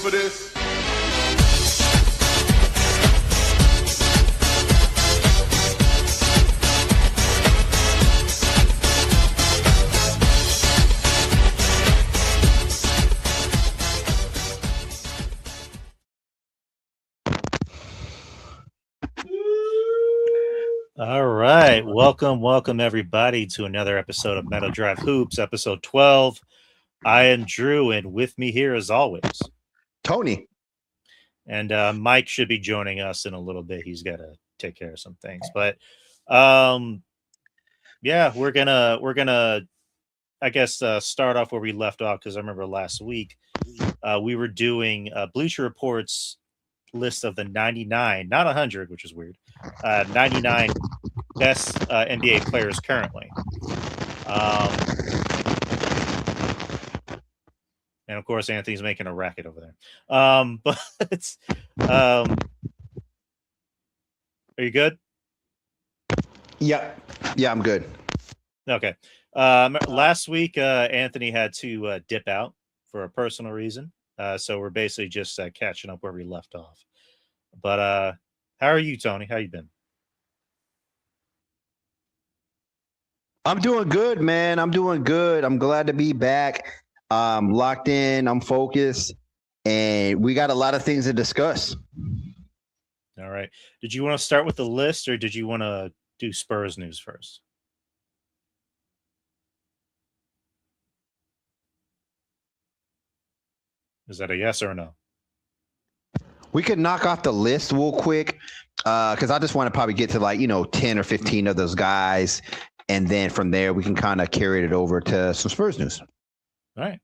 for this? All right. Welcome everybody to another episode of Meadow Drive Hoops, episode 12. I am Drew, and with me here as always, Tony. And Mike should be joining us in a little bit. He's got to take care of some things. But yeah, we're gonna I guess start off where we left off, because I remember last week we were doing Bleacher Report's list of the 99, not 100, which is weird, 99 best NBA players currently. And of course, Anthony's making a racket over there. But are you good? Yeah, I'm good. Okay. Last week, Anthony had to dip out for a personal reason. So we're basically just catching up where we left off. But how are you, Tony? How you been? I'm doing good, man. I'm doing good. I'm glad to be back. Locked in. I'm focused. And we got a lot of things to discuss. All right. Did you want to start with the list, or did you want to do Spurs news first? Is that a yes or a no? We could knock off the list real quick, because I just want to probably get to 10 or 15 of those guys. And then from there, we can kind of carry it over to some Spurs news. All right.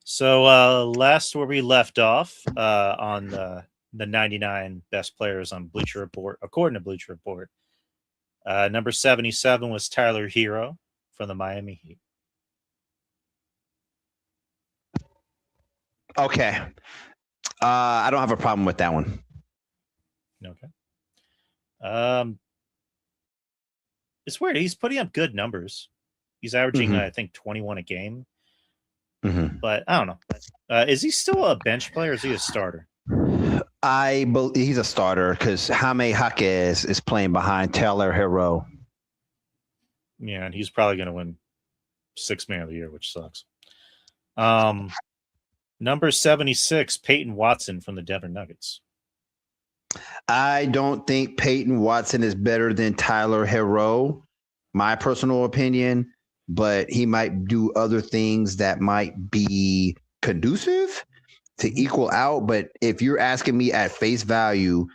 So last where we left off on the 99 best players on Bleacher Report, according to Bleacher Report, number 77 was Tyler Hero from the Miami Heat. Okay. I don't have a problem with that one. Okay. It's weird. He's putting up good numbers. He's averaging, I think, 21 a game. But I don't know. Is he still a bench player, or is he a starter? I believe he's a starter, because Jaime Jaquez is playing behind Tyler Hero. Yeah, and he's probably going to win Sixth Man of the Year, which sucks. Number 76, Peyton Watson from the Denver Nuggets. I don't think Peyton Watson is better than Tyler Hero, my personal opinion, but he might do other things that might be conducive to equal out. But if you're asking me at face value,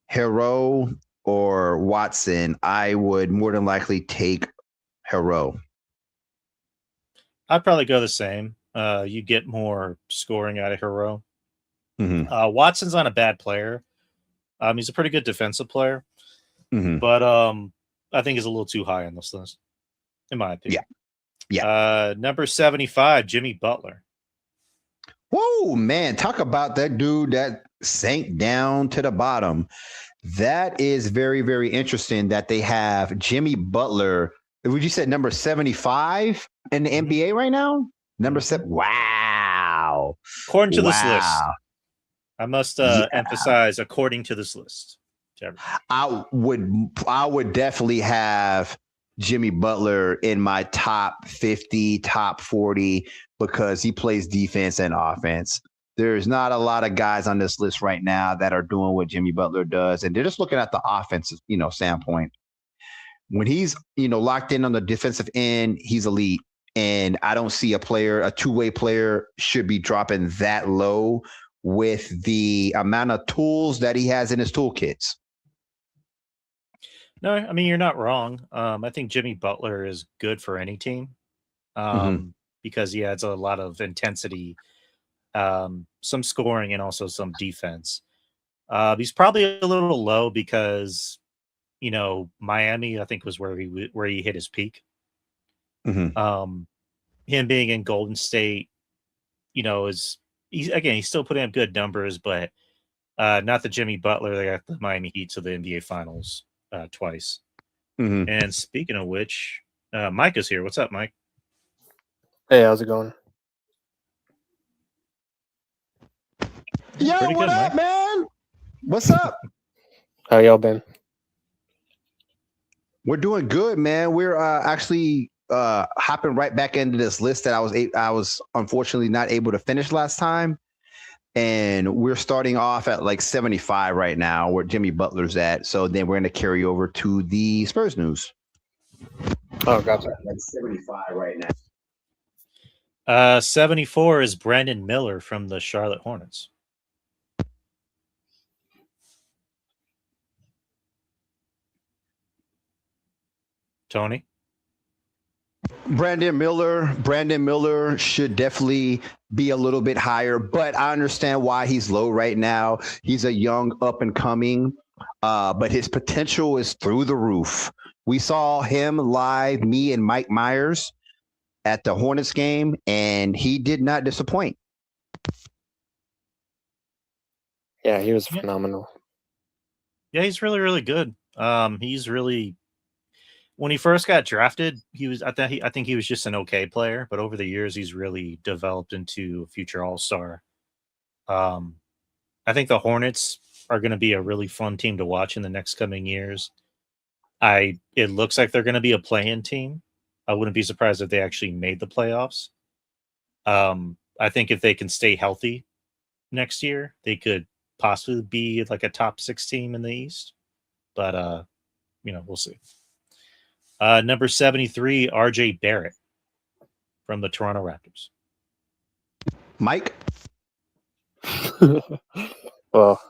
Hero or Watson, I would more than likely take Hero. I'd probably go the same. You get more scoring out of Hero. Watson's not a bad player. He's a pretty good defensive player, but I think he's a little too high on this list, in my opinion. Yeah. Number 75, Jimmy Butler. Whoa, man! Talk about that dude that sank down to the bottom. That is very, very interesting that they have Jimmy Butler. Would you say number 75 in the NBA right now? Number 7. Wow. According to this list. I must emphasize, according to this list. I would definitely have Jimmy Butler in my top 50, top 40, because he plays defense and offense. There's not a lot of guys on this list right now that are doing what Jimmy Butler does, and they're just looking at the offensive, standpoint. When he's, locked in on the defensive end, he's elite, and I don't see a two-way player should be dropping that low with the amount of tools that he has in his toolkits. No, I mean, you're not wrong. I think Jimmy Butler is good for any team because he adds a lot of intensity, some scoring, and also some defense. He's probably a little low because, Miami, I think, was where he hit his peak. Him being in Golden State, he's still putting up good numbers, but not the Jimmy Butler. They got the Miami Heat to the NBA Finals twice. And speaking of which, Mike is here. What's up, Mike? Hey, how's it going? Yo, Pretty what good, up, Mike. man? What's up? How y'all been? We're doing good, man. We're actually hopping right back into this list that I was unfortunately not able to finish last time, and we're starting off at like 75 right now, where Jimmy Butler's at. So then we're going to carry over to the Spurs news. Oh, gotcha. Like 75 right now. 74 is Brandon Miller from the Charlotte Hornets. Tony? Brandon Miller should definitely be a little bit higher, but I understand why he's low right now. He's a young up and coming, but his potential is through the roof. We saw him live, me and Mike Myers at the Hornets game, and he did not disappoint. Yeah, he was phenomenal. Yeah, he's really, really good. He's really, when he first got drafted, he was, I think he was just an okay player, but over the years, he's really developed into a future all-star. I think the Hornets are going to be a really fun team to watch in the next coming years. It looks like they're going to be a play-in team. I wouldn't be surprised if they actually made the playoffs. I think if they can stay healthy next year, they could possibly be like a top 6 team in the East. But we'll see. Number 73, RJ Barrett from the Toronto Raptors. Mike? Well,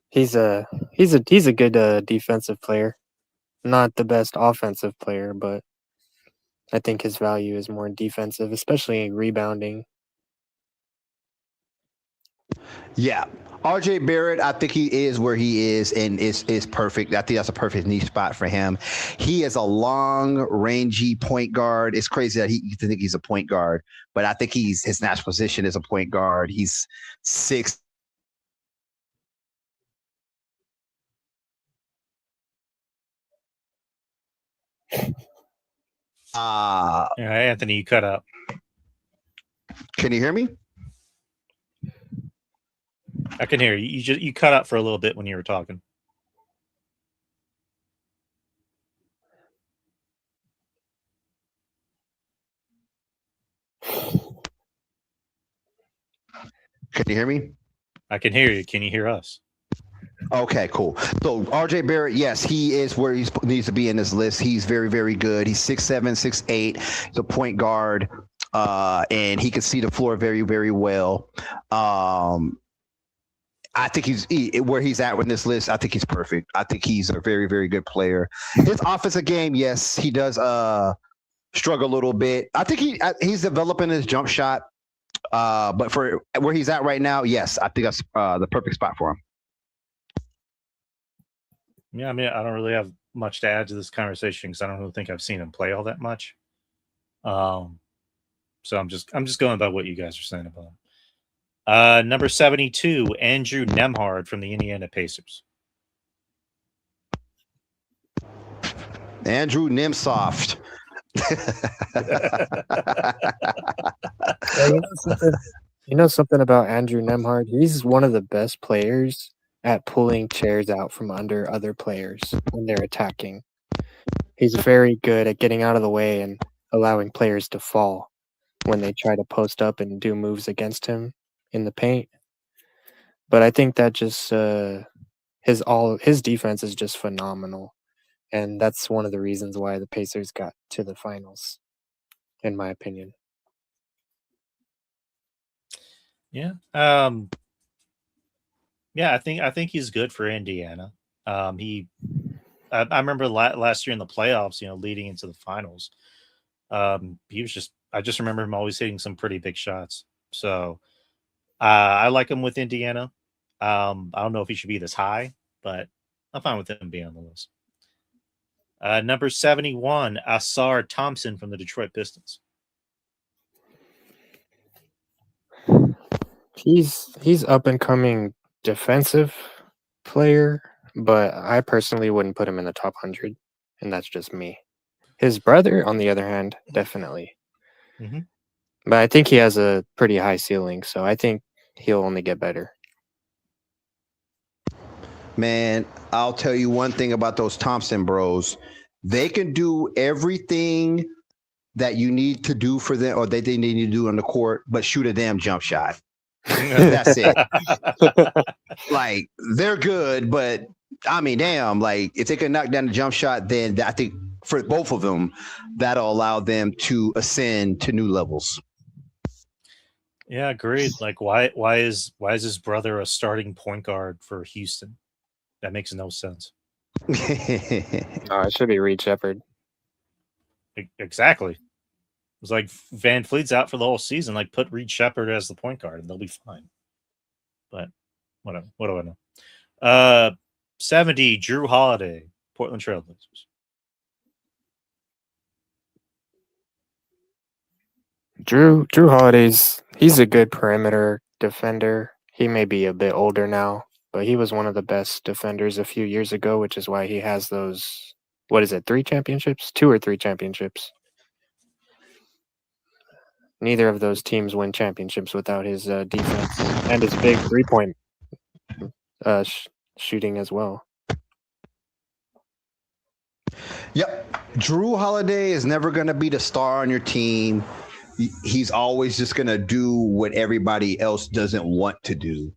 he's a good defensive player. Not the best offensive player, but I think his value is more defensive, especially rebounding. Yeah. RJ Barrett, I think he is where he is and is perfect. I think that's a perfect niche spot for him. He is a long, rangy point guard. It's crazy that you think he's a point guard, but I think his natural position is a point guard. He's 6. Anthony, you cut out. Can you hear me? I can hear you. You cut out for a little bit when you were talking. Can you hear me? I can hear you. Can you hear us? Okay, cool. So RJ Barrett, yes, he is where he needs to be in this list. He's very, very good. He's 6'7", 6'8". He's a point guard, and he can see the floor very, very well. I think where he's at with this list. I think he's perfect. I think he's a very, very good player. His offensive game, yes, he does struggle a little bit. I think he's developing his jump shot, but for where he's at right now, yes, I think that's the perfect spot for him. Yeah, I mean, I don't really have much to add to this conversation because I don't really think I've seen him play all that much. So I'm just going by what you guys are saying about him. Number 72, Andrew Nembhard from the Indiana Pacers. Andrew Nemsoft. You know something about Andrew Nembhard? He's one of the best players at pulling chairs out from under other players when they're attacking. He's very good at getting out of the way and allowing players to fall when they try to post up and do moves against him in the paint. But I think that just his defense is just phenomenal, and that's one of the reasons why the Pacers got to the finals, in my opinion. Yeah. Yeah, I think he's good for Indiana. I remember last year in the playoffs, leading into the finals. He was I just remember him always hitting some pretty big shots. So I like him with Indiana. I don't know if he should be this high, but I'm fine with him being on the list. Number 71, Asar Thompson from the Detroit Pistons. He's up and coming defensive player, but I personally wouldn't put him in the top 100, and that's just me. His brother, on the other hand, definitely. Mm-hmm. But I think he has a pretty high ceiling, so I think he'll only get better. Man, I'll tell you one thing about those Thompson bros. They can do everything that you need to do for them or that they need to do on the court, but shoot a damn jump shot. That's it. Like, they're good, but I mean, damn, like if they can knock down the jump shot, then I think for both of them, that'll allow them to ascend to new levels. Yeah, agreed. Like, why is his brother a starting point guard for Houston? That makes no sense. Oh, it should be Reed Shepherd. Exactly. It was like Van Fleet's out for the whole season. Like, put Reed Shepherd as the point guard, and they'll be fine. But whatever. What do I know? 70, Drew Holiday, Portland Trailblazers. Drew he's a good perimeter defender. He may be a bit older now, but he was one of the best defenders a few years ago, which is why he has those, what is it, 3 championships? 2 or 3 championships. Neither of those teams win championships without his defense and his big 3-point shooting as well. Yep. Drew Holiday is never going to be the star on your team. He's always just going to do what everybody else doesn't want to do.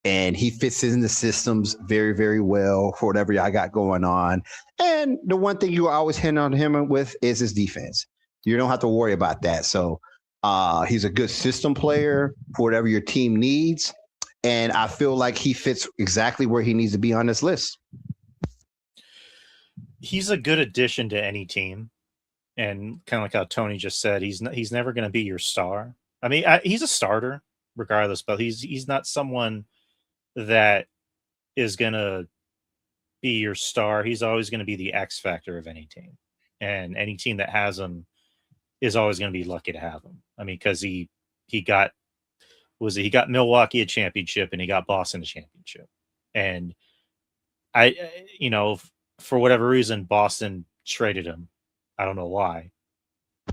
And he fits in the systems very, very well for whatever I got going on. And the one thing you always hit on him with is his defense. You don't have to worry about that. So he's a good system player for whatever your team needs. And I feel like he fits exactly where he needs to be on this list. He's a good addition to any team. And kind of like how Tony just said, he's never going to be your star. I mean, he's a starter regardless, but he's not someone that is going to be your star. He's always going to be the X factor of any team. And any team that has him is always going to be lucky to have him. I mean, because he got Milwaukee a championship and he got Boston a championship. And for whatever reason, Boston traded him. I don't know why,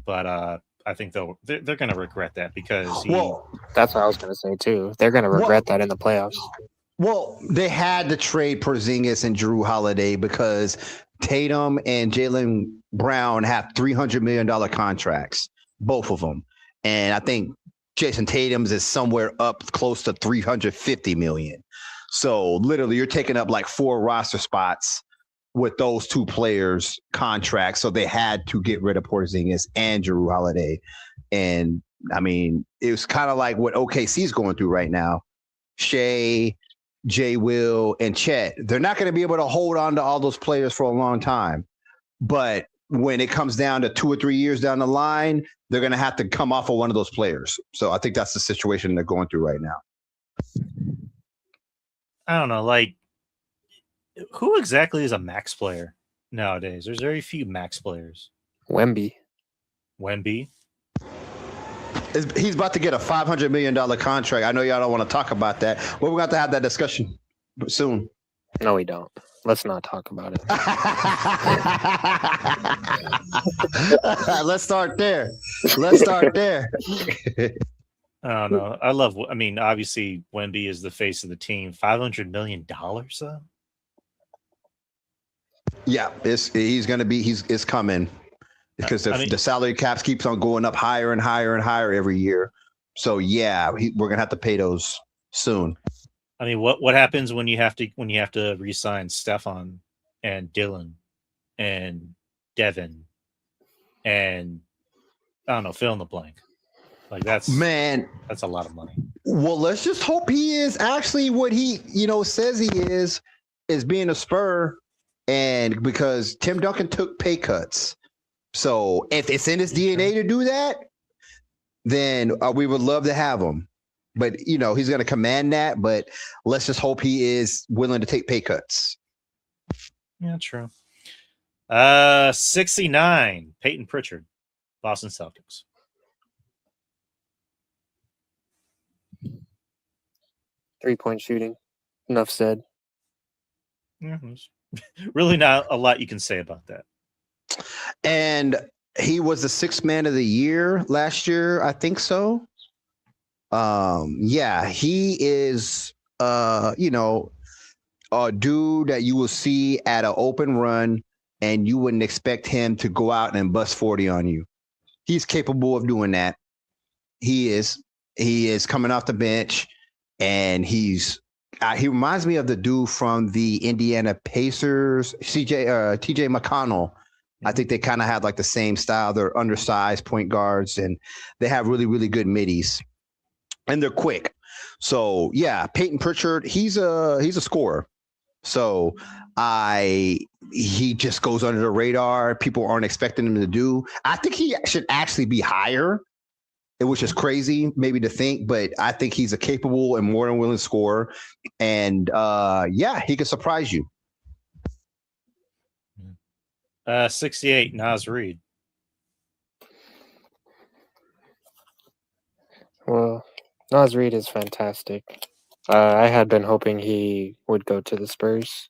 but I think they're going to regret that because that's what I was going to say too. They're going to regret that in the playoffs. Well, they had to trade Porzingis and Drew Holiday because Tatum and Jaylen Brown have $300 million contracts, both of them, and I think Jason Tatum's is somewhere up close to $350 million. So literally, you're taking up like 4 roster spots with those 2 players' contracts. So they had to get rid of Porzingis and Drew Holiday. And I mean, it was kind of like what OKC's going through right now. Shea, Jay Will, and Chet. They're not going to be able to hold on to all those players for a long time. But when it comes down to 2 or 3 years down the line, they're going to have to come off of one of those players. So I think that's the situation they're going through right now. I don't know, like, who exactly is a max player nowadays? There's very few max players. Wemby. He's about to get a $500 million contract. I know y'all don't want to talk about that, but we're going to have that discussion soon. No, we don't. Let's not talk about it. Let's start there. I don't know. Obviously, Wemby is the face of the team. $500 million, though? Yeah, it's coming because the salary caps keeps on going up higher and higher and higher every year. So yeah, we're gonna have to pay those soon. I mean, what happens when you have to re-sign Stefan and Dylan and Devin and I don't know, fill in the blank. Like that's a lot of money. Well, let's just hope he is actually what he says he is being a Spur. And because Tim Duncan took pay cuts. So if it's in his DNA to do that, then we would love to have him. But, he's going to command that. But let's just hope he is willing to take pay cuts. Yeah, true. 69, Peyton Pritchard, Boston Celtics. Three-point shooting. Enough said. Yeah, really not a lot you can say about that. And he was the 6th man of the year last year, I think so. Yeah, he is, a dude that you will see at an open run, and you wouldn't expect him to go out and bust 40 on you. He's capable of doing that. He is. He is coming off the bench, and he reminds me of the dude from the Indiana Pacers, TJ McConnell. I think they kind of have like the same style. They're undersized point guards, and they have really, really good middies, and they're quick. So yeah, Peyton Pritchard, he's a scorer. So he just goes under the radar. People aren't expecting him to do. I think he should actually be higher, which is crazy maybe to think, but I think he's a capable and more than willing scorer. And yeah, he could surprise you. 68, Naz Reid. Well, Naz Reid is fantastic. I had been hoping he would go to the Spurs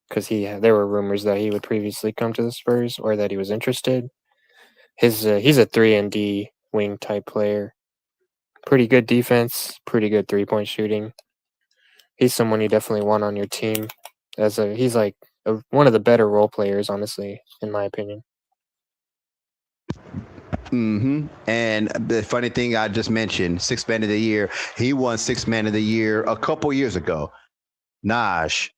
because there were rumors that he would previously come to the Spurs or that he was interested. He's a 3-and-D wing type player. Pretty good defense, pretty good 3-point shooting. He's someone you definitely want on your team. He's like one of the better role players, honestly, in my opinion. Mm-hmm. And the funny thing I just mentioned, Sixth Man of the Year. He won Sixth Man of the Year a couple years ago. Naj,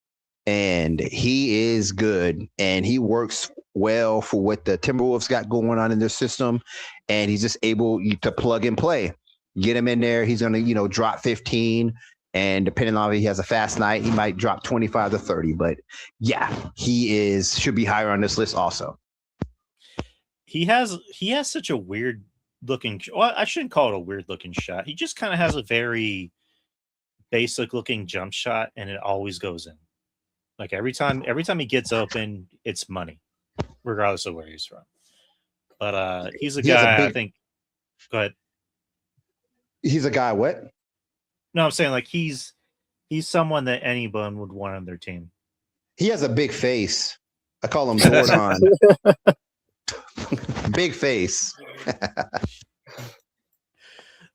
and he is good, and he works well for what the Timberwolves got going on in their system, and he's just able to plug and play. Get him in there, he's going to drop 15, and depending on if he has a fast night, he might drop 25 to 30. But yeah, he should be higher on this list also. He has such a weird looking. Well, I shouldn't call it a weird looking shot. He just kind of has a very basic looking jump shot, and it always goes in. Like every time he gets open, it's money, regardless of where he's from. But he's a guy. I think. Go ahead. He's a guy. What? No, I'm saying like he's someone that anyone would want on their team. He has a big face. I call him Jordan. Big face.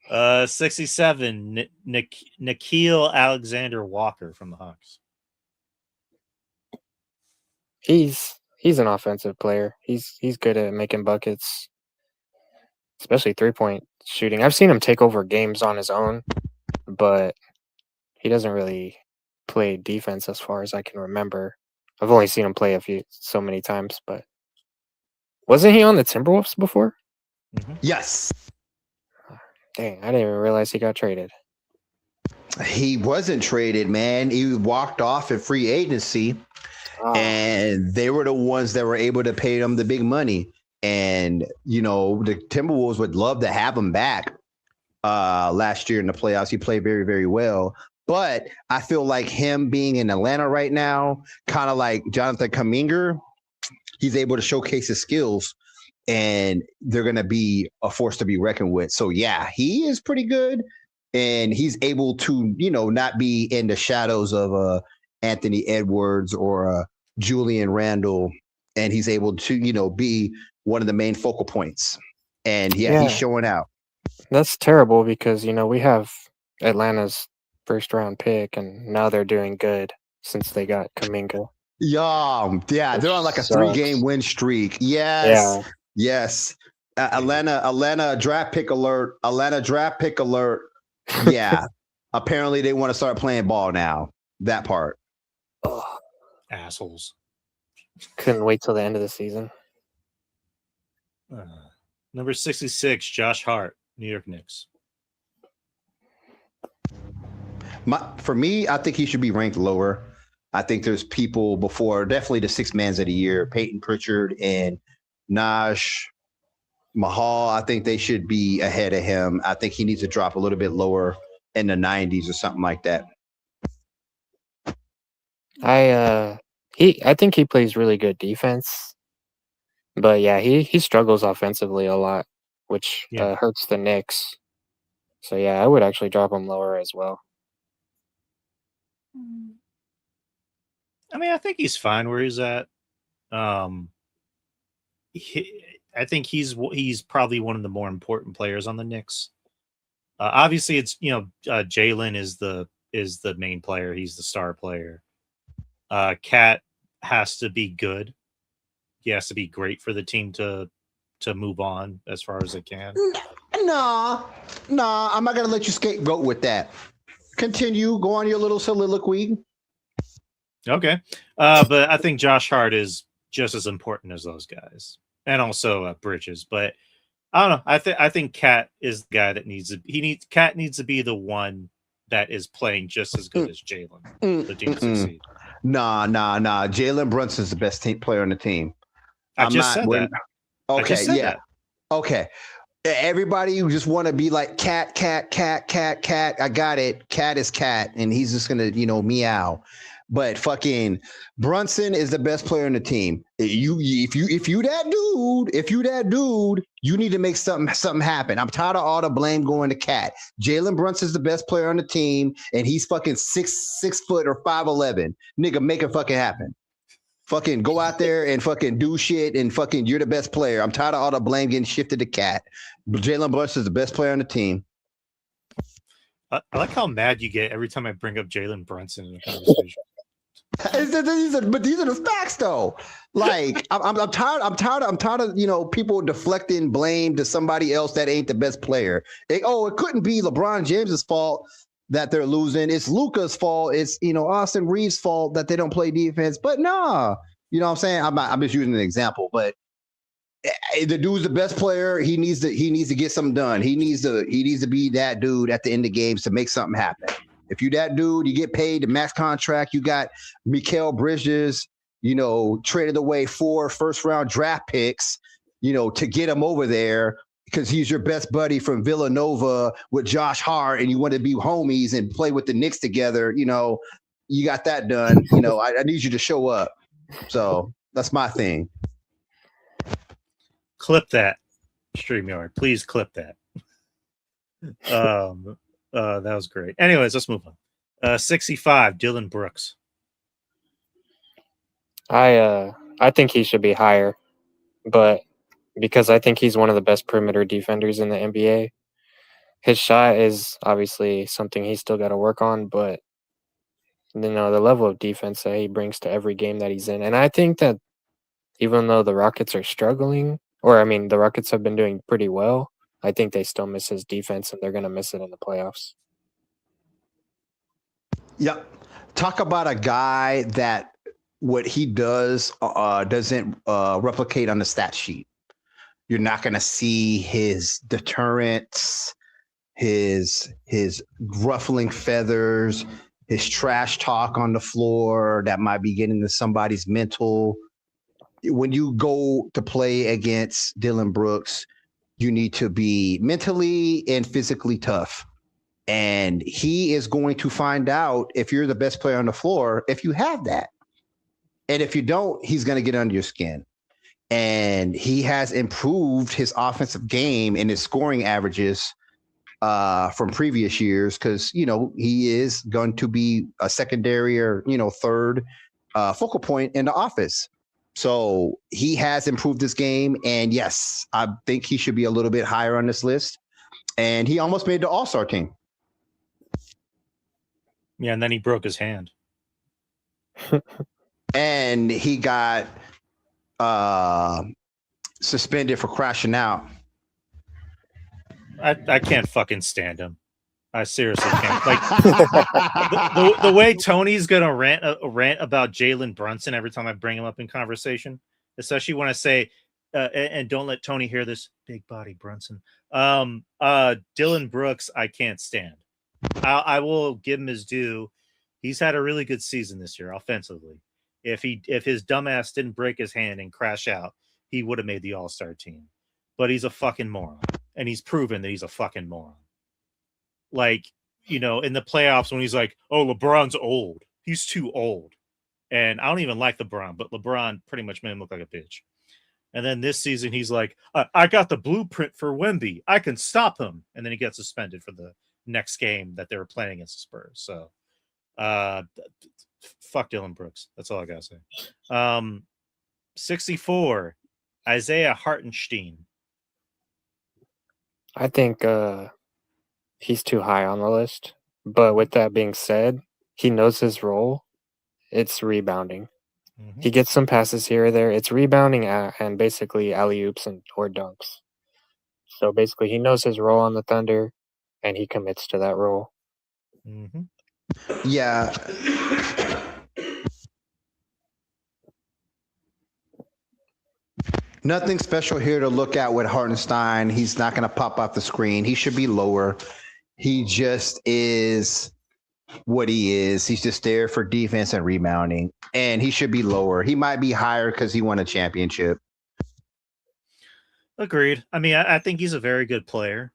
67, Nickeil Alexander Walker from the Hawks. He's an offensive player. He's good at making buckets, especially 3-point shooting. I've seen him take over games on his own, but he doesn't really play defense as far as I can remember. I've only seen him play so many times, but wasn't he on the Timberwolves before? Mm-hmm. Yes. Dang, I didn't even realize he got traded. He wasn't traded, man. He walked off at free agency, and they were the ones that were able to pay him the big money. And, the Timberwolves would love to have him back last year in the playoffs. He played very, very well. But I feel like him being in Atlanta right now, kind of like Jonathan Kuminga, he's able to showcase his skills, and they're going to be a force to be reckoned with. So, yeah, he is pretty good, and he's able to, not be in the shadows of Anthony Edwards or Julian Randle, and he's able to, be one of the main focal points. And, yeah, he's showing out. That's terrible because, we have Atlanta's first-round pick, and now they're doing good since they got Kuminga. Yeah, they're on like a 3-game win streak. Yes, yes. Atlanta draft pick alert. Atlanta draft pick alert. Yeah, apparently they want to start playing ball now. That part. Oh, assholes. Couldn't wait till the end of the season. Number 66, Josh Hart, New York Knicks. For me, I think he should be ranked lower. I think there's people before, definitely the Sixth Mans of the Year, Peyton Pritchard and Naj Mahal. I think they should be ahead of him. I think he needs to drop a little bit lower in the 90s or something like that. I think he plays really good defense, but yeah, he struggles offensively a lot, which hurts the Knicks. So yeah, I would actually drop him lower as well. I mean, I think he's fine where he's at. I think he's probably one of the more important players on the Knicks. Obviously, it's Jalen is the main player. He's the star player. Cat has to be good. He has to be great for the team to move on as far as it can. Nah, I'm not gonna let you scapegoat with that. Continue, go on your little soliloquy. Okay, but I think Josh Hart is just as important as those guys, and also Bridges. But I don't know. I think Cat is the guy that Cat needs to be the one that is playing just as good as Jalen. The team to succeed. Nah. Jalen Brunson's the best player on the team. I just said that. Okay, yeah. Okay. Everybody who just want to be like cat. I got it. Cat is cat, and he's just gonna, meow. But fucking Brunson is the best player on the team. If you that dude, you need to make something happen. I'm tired of all the blame going to Cat. Jalen Brunson's the best player on the team, and he's fucking 6 foot or 5'11". Nigga, make it fucking happen. Fucking go out there and fucking do shit, and fucking you're the best player. I'm tired of all the blame getting shifted to Cat. Jalen Brunson is the best player on the team. I like how mad you get every time I bring up Jalen Brunson in a conversation. But these are the facts, though. Like I'm tired of people deflecting blame to somebody else that ain't the best player. It couldn't be LeBron James's fault that they're losing. It's Luka's fault. It's Austin Reeves' fault that they don't play defense. But nah, you know what I'm saying? I'm just using an example, but the dude's the best player. He needs to get something done. He needs to be that dude at the end of games to make something happen. If you that dude, you get paid the max contract. You got Mikal Bridges, traded away 4 first-round draft picks, to get him over there because he's your best buddy from Villanova with Josh Hart, and you want to be homies and play with the Knicks together. You got that done. I need you to show up. So that's my thing. Clip that, StreamYard. Please clip that. That was great. Anyways, let's move on. 65, Dylan Brooks. I think he should be higher, but because I think he's one of the best perimeter defenders in the NBA. His shot is obviously something he's still got to work on, but the level of defense that he brings to every game that he's in. And I think that even though the Rockets are struggling, the Rockets have been doing pretty well, I think they still miss his defense, and they're going to miss it in the playoffs. Yep. Talk about a guy that what he does doesn't replicate on the stat sheet. You're not going to see his deterrence, his ruffling feathers, his trash talk on the floor that might be getting to somebody's mental. When you go to play against Dylan Brooks, you need to be mentally and physically tough. And he is going to find out if you're the best player on the floor, if you have that. And if you don't, he's going to get under your skin. And he has improved his offensive game and his scoring averages from previous years because, he is going to be a secondary or, third focal point in the office. So he has improved his game. And yes, I think he should be a little bit higher on this list. And he almost made the All-Star team. Yeah, and then he broke his hand. And he got suspended for crashing out. I can't fucking stand him. I seriously can't. Like the way Tony's gonna rant about Jalen Brunson every time I bring him up in conversation, especially when I say, and don't let Tony hear this, big body Brunson. Dylan Brooks, I can't stand. I will give him his due. He's had a really good season this year offensively. If his dumbass didn't break his hand and crash out, he would have made the All-Star team. But he's a fucking moron, and he's proven that he's a fucking moron. Like, in the playoffs when he's like, "Oh, LeBron's old. He's too old," and I don't even like LeBron, but LeBron pretty much made him look like a bitch. And then this season, he's like, "I got the blueprint for Wemby. I can stop him," and then he gets suspended for the next game that they were playing against the Spurs. So, fuck Dylan Brooks. That's all I gotta say. 64, Isaiah Hartenstein. I think he's too high on the list. But with that being said, he knows his role, It's rebounding. Mhm. He gets some passes here or there. It's rebounding and basically alley-oops or dunks. So basically, he knows his role on the Thunder, and he commits to that role. Mhm. Yeah. Nothing special here to look at with Hartenstein. He's not going to pop off the screen. He should be lower. He just is what he is. He's just there for defense and rebounding, and he should be lower. He might be higher because he won a championship. Agreed. I mean, I think he's a very good player,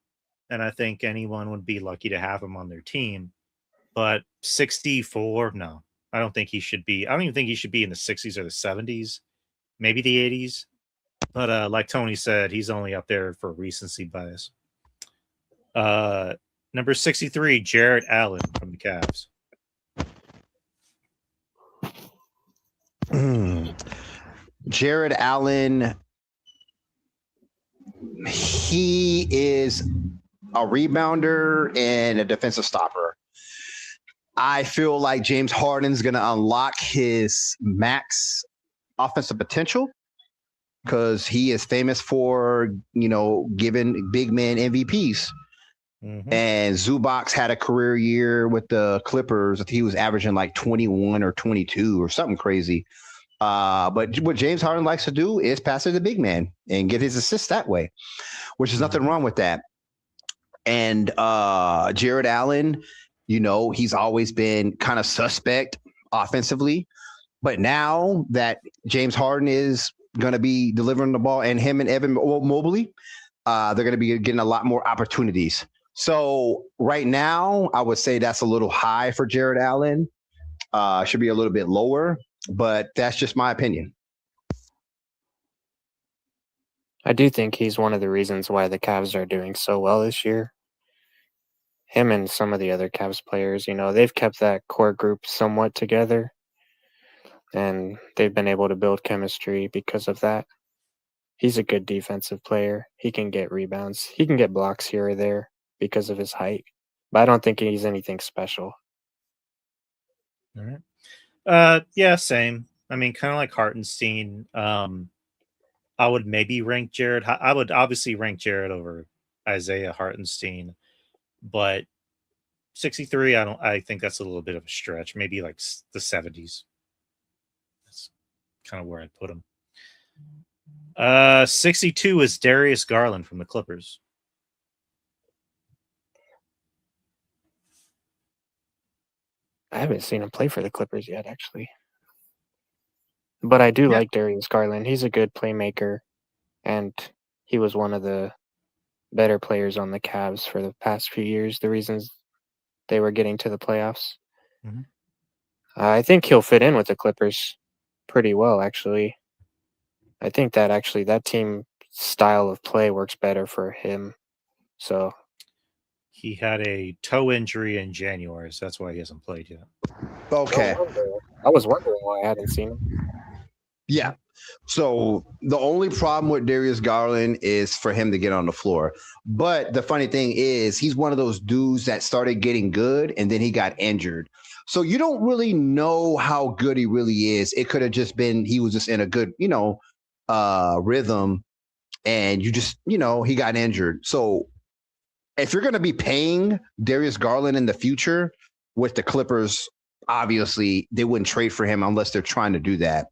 and I think anyone would be lucky to have him on their team. But 64, no, I don't think he should be. I don't even think he should be in the 60s or the 70s, maybe the 80s. But like Tony said, he's only up there for recency bias. Number 63, Jarrett Allen from the Cavs. Jared Allen, he is a rebounder and a defensive stopper. I feel like James Harden's going to unlock his max offensive potential because he is famous for, giving big men MVPs. Mhm. And Zubac had a career year with the Clippers. I think he was averaging like 21 or 22 or something crazy. But what James Harden likes to do is pass to the big man and get his assists that way, which is nothing wrong with that. And Jared Allen, he's always been kind of suspect offensively. But now that James Harden is going to be delivering the ball and him and Evan Mobley, they're going to be getting a lot more opportunities. So right now, I would say that's a little high for Jared Allen. Should be a little bit lower, but that's just my opinion. I do think he's one of the reasons why the Cavs are doing so well this year. Him and some of the other Cavs players, they've kept that core group somewhat together, and they've been able to build chemistry because of that. He's a good defensive player. He can get rebounds. He can get blocks here or there because of his height, but I don't think he's anything special. All right. Yeah, same. I mean, kind of like Hartenstein. I would maybe rank Jared. I would obviously rank Jared over Isaiah Hartenstein, but 63, I think that's a little bit of a stretch. Maybe like the 70s. That's kind of where I'd put him. 62 is Darius Garland from the Clippers. I haven't seen him play for the Clippers yet, actually. But I do like Darius Garland. He's a good playmaker, and he was one of the better players on the Cavs for the past few years, the reasons they were getting to the playoffs. Mm-hmm. I think he'll fit in with the Clippers pretty well, actually. I think that team style of play works better for him. So he had a toe injury in January, so that's why he hasn't played yet. Okay. I was wondering why I hadn't seen him. Yeah. So the only problem with Darius Garland is for him to get on the floor. But the funny thing is he's one of those dudes that started getting good and then he got injured. So you don't really know how good he really is. It could have just been he was just in a good, rhythm and he got injured. So if you're going to be paying Darius Garland in the future with the Clippers, obviously they wouldn't trade for him unless they're trying to do that.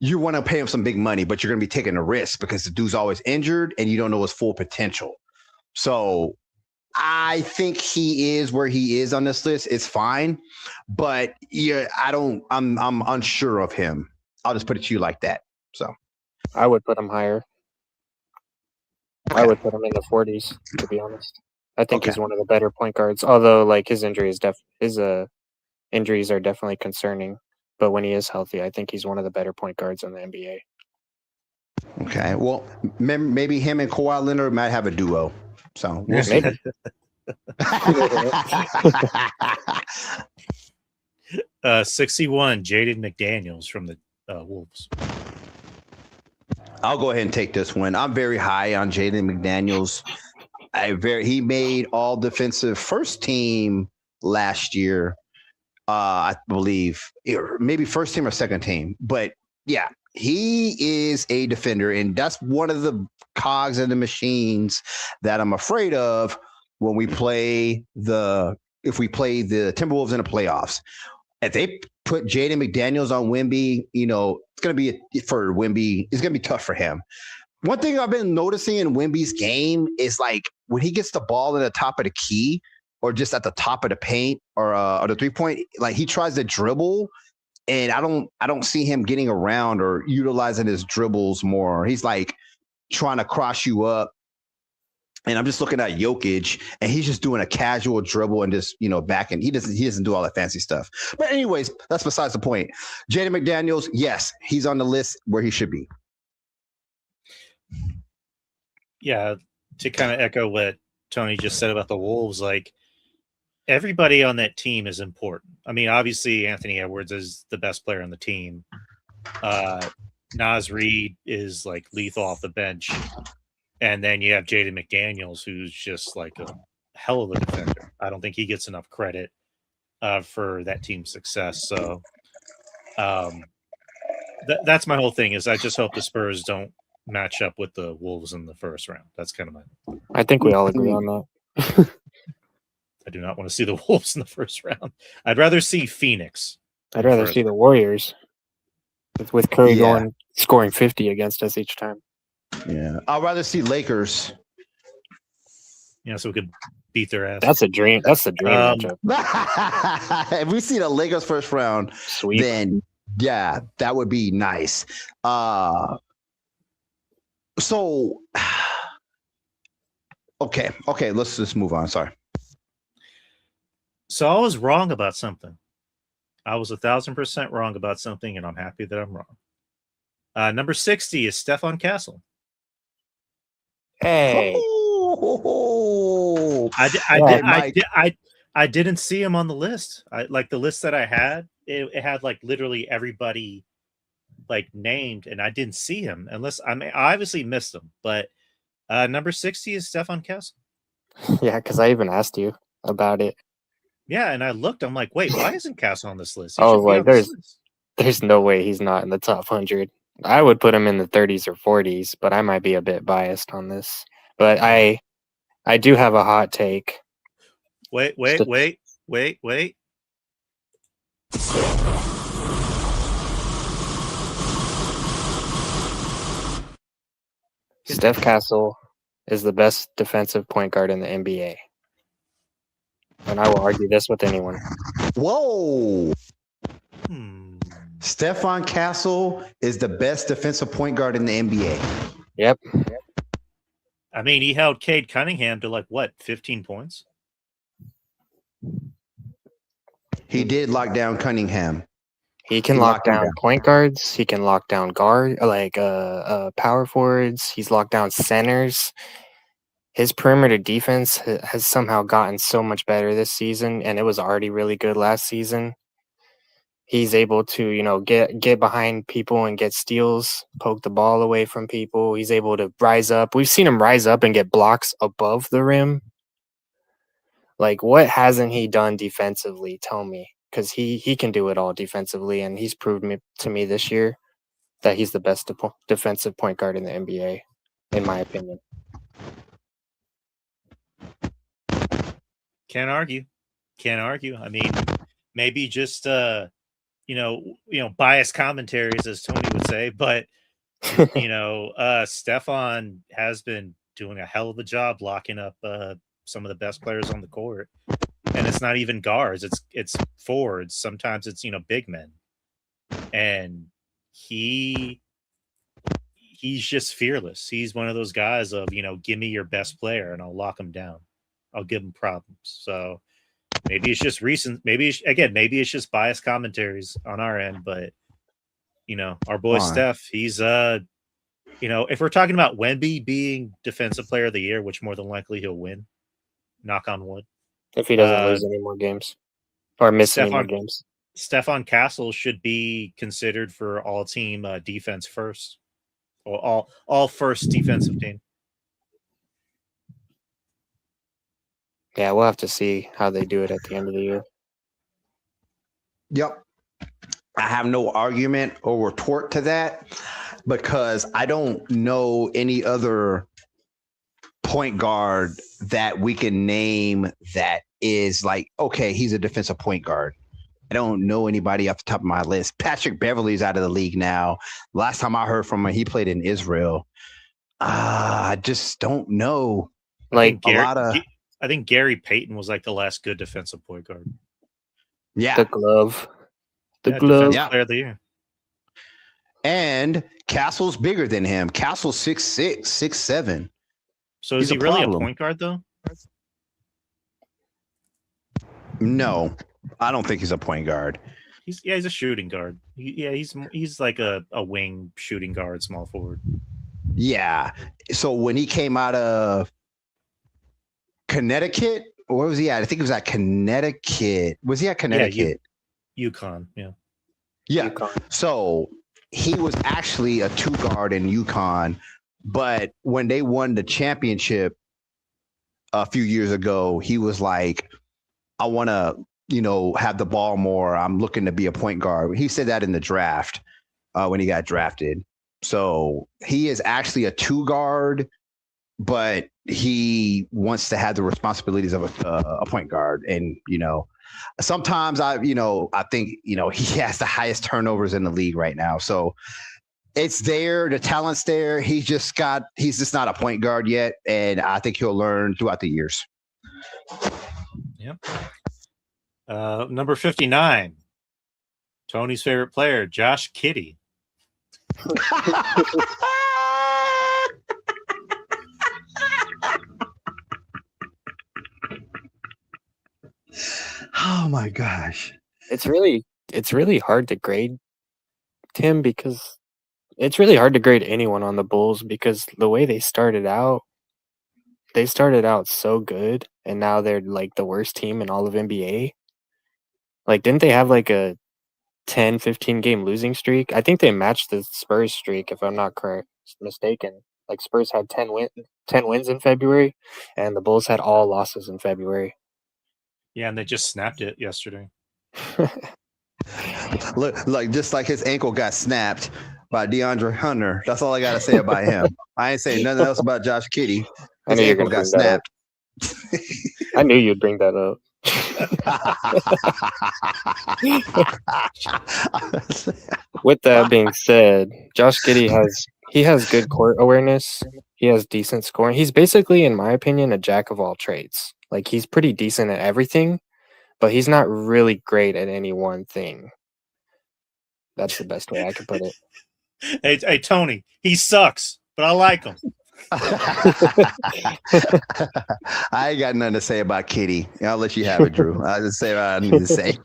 You want to pay him some big money, but you're going to be taking a risk because the dude's always injured and you don't know his full potential. So I think he is where he is on this list. It's fine, but I'm unsure of him. I'll just put it to you like that. So I would put him higher. Okay. I would put him in the 40s, to be honest. I think he's one of the better point guards, although his injuries injuries are definitely concerning. But when he is healthy, I think he's one of the better point guards in the NBA. Okay. Well, maybe him and Kawhi Leonard might have a duo. So we'll see. Maybe. 61, Jaden McDaniels from the Wolves. I'll go ahead and take this one. I'm very high on Jaden McDaniels. He made all defensive first team last year. I believe, maybe first team or second team. But yeah, he is a defender, and that's one of the cogs in the machines that I'm afraid of when we play the Timberwolves in the playoffs. If they put Jaden McDaniels on Wemby, it's going to be for Wemby. It's going to be tough for him. One thing I've been noticing in Wemby's game is like when he gets the ball in the top of the key or just at the top of the paint or the 3-point, like he tries to dribble, and I don't see him getting around or utilizing his dribbles more. He's like trying to cross you up. And I'm just looking at Jokic, and he's just doing a casual dribble and just, back, and he doesn't do all that fancy stuff. But anyways, that's besides the point. Jaden McDaniels, yes, he's on the list where he should be. Yeah, to kind of echo what Tony just said about the Wolves, like everybody on that team is important. I mean, obviously Anthony Edwards is the best player on the team. Naz Reid is like lethal off the bench. And then you have Jaden McDaniels, who's just like a hell of a defender. I don't think he gets enough credit for that team's success. So that's my whole thing is I just hope the Spurs don't match up with the Wolves in the first round. That's kind of my... I think we all agree on that. I do not want to see the Wolves in the first round. I'd rather see Phoenix. I'd rather see the Warriors with Curry going scoring 50 against us each time. Yeah, I'd rather see Lakers. Yeah, so we could beat their ass. That's a dream. That's the dream matchup. If we see the Lakers first round, sweep, then yeah, that would be nice. So okay, let's just move on. Sorry. So I was wrong about something. I was 1,000% wrong about something, and I'm happy that I'm wrong. Number 60 is Stephon Castle. Hey, I didn't see him on the list. Like the list that I had, it had like literally everybody like named, and I didn't see him unless I obviously missed him. But number 60 is Stephon Castle. Yeah, because I even asked you about it. Yeah, and I looked. I'm like, wait, why isn't Castle on this list? I was like, there's no way he's not in the top 100. I would put him in the 30s or 40s, but I might be a bit biased on this. But I do have a hot take. Wait. Steph Castle is the best defensive point guard in the NBA. And I will argue this with anyone. Whoa. Stephon Castle is the best defensive point guard in the NBA. Yep. I mean, he held Cade Cunningham to like what, 15 points? He did lock down Cunningham. He can lock down point guards. He can lock down power forwards. He's locked down centers. His perimeter defense has somehow gotten so much better this season, and it was already really good last season. He's able to, get behind people and get steals, poke the ball away from people. He's able to rise up. We've seen him rise up and get blocks above the rim. Like, what hasn't he done defensively? Tell me. Because he can do it all defensively, and he's proved to me this year that he's the best defensive point guard in the NBA, in my opinion. Can't argue. I mean, maybe just biased commentaries, as Tony would say, but Stephon has been doing a hell of a job locking up some of the best players on the court. And it's not even guards, it's forwards. Sometimes it's big men. And he's just fearless. He's one of those guys of, give me your best player and I'll lock him down. I'll give him problems. So maybe it's just recent. Maybe it's just biased commentaries on our end. But our boy Steph, he's if we're talking about Wemby being defensive player of the year, which more than likely he'll win, knock on wood, if he doesn't lose any more games or miss any more games. Stephon Castle should be considered for all team defense first, or all first defensive team. Yeah, we'll have to see how they do it at the end of the year. Yep. I have no argument or retort to that because I don't know any other point guard that we can name that is like, okay, he's a defensive point guard. I don't know anybody off the top of my list. Patrick Beverley's out of the league now. Last time I heard from him, he played in Israel. I just don't know. Like I think Gary Payton was like the last good defensive point guard. Yeah. the glove. The Yeah, glove. defensive player of the year. And Castle's bigger than him. Castle's 6'6", 6'7". So He's is he a really problem. a point guard though? No, I don't think he's a point guard. He's a shooting guard. He's like a wing shooting guard, small forward. Yeah. So when he came out of Connecticut, where was he at? I think he was at Connecticut. Was he at Connecticut? UConn, yeah. Yeah. UConn. So he was actually a 2 guard in UConn, but when they won the championship a few years ago, he was like, I want to, have the ball more. I'm looking to be a point guard. He said that in the draft when he got drafted. So he is actually a 2 guard, but he wants to have the responsibilities of a point guard. And, sometimes I think, he has the highest turnovers in the league right now. So it's there. The talent's there. He's just not a point guard yet. And I think he'll learn throughout the years. Yep. Number 59, Tony's favorite player, Josh Kiddey. Oh my gosh. It's really hard to grade Tim because it's really hard to grade anyone on the Bulls because the way they started out so good and now they're like the worst team in all of NBA. Like, didn't they have like a 10, 15 game losing streak? I think they matched the Spurs streak, if I'm not mistaken. Like, Spurs had 10 wins in February, and the Bulls had all losses in February. Yeah, and they just snapped it yesterday. Look, like just like his ankle got snapped by DeAndre Hunter. That's all I got to say about him. I ain't saying nothing else about Josh Kiddey. His ankle got snapped. I knew you'd bring that up. With that being said, Josh Giddey has good court awareness. He has decent scoring. He's basically, in my opinion, a jack of all trades. Like, he's pretty decent at everything, but he's not really great at any one thing. That's the best way I can put it. Hey, Tony, he sucks, but I like him. I ain't got nothing to say about Kitty. I'll let you have it, Drew. I'll just say what I need to say.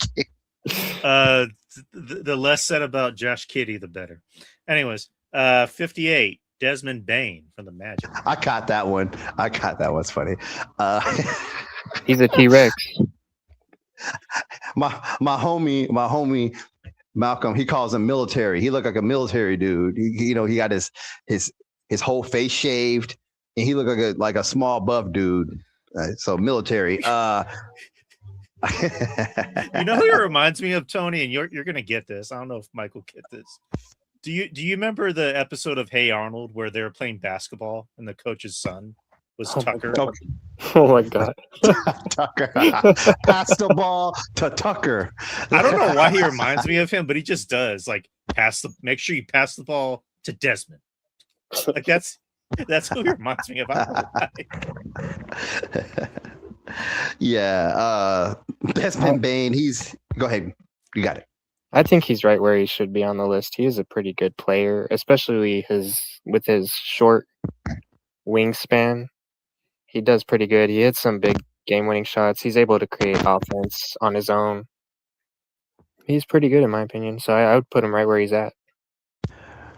The less said about Josh Kiddey, the better. Anyways, 58, Desmond Bane from the Magic. I caught that one. It's funny. He's a T-Rex. My homie Malcolm, he calls him military. He looked like a military dude. He got his whole face shaved, and he looked like a small buff dude. So military. You know who he reminds me of, Tony? And you're gonna get this. I don't know if Mike will get this. Do you remember the episode of Hey Arnold where they were playing basketball and the coach's son was Tucker? Oh my god. Tucker. Pass the ball to Tucker. I don't know why he reminds me of him, but he just does. Like, make sure you pass the ball to Desmond. Like, that's who he reminds me of. I don't know why. Yeah. Desmond Bane, go ahead. You got it. I think he's right where he should be on the list. He is a pretty good player, especially with his short wingspan. He does pretty good. He hits some big game-winning shots. He's able to create offense on his own. He's pretty good in my opinion. So I would put him right where he's at.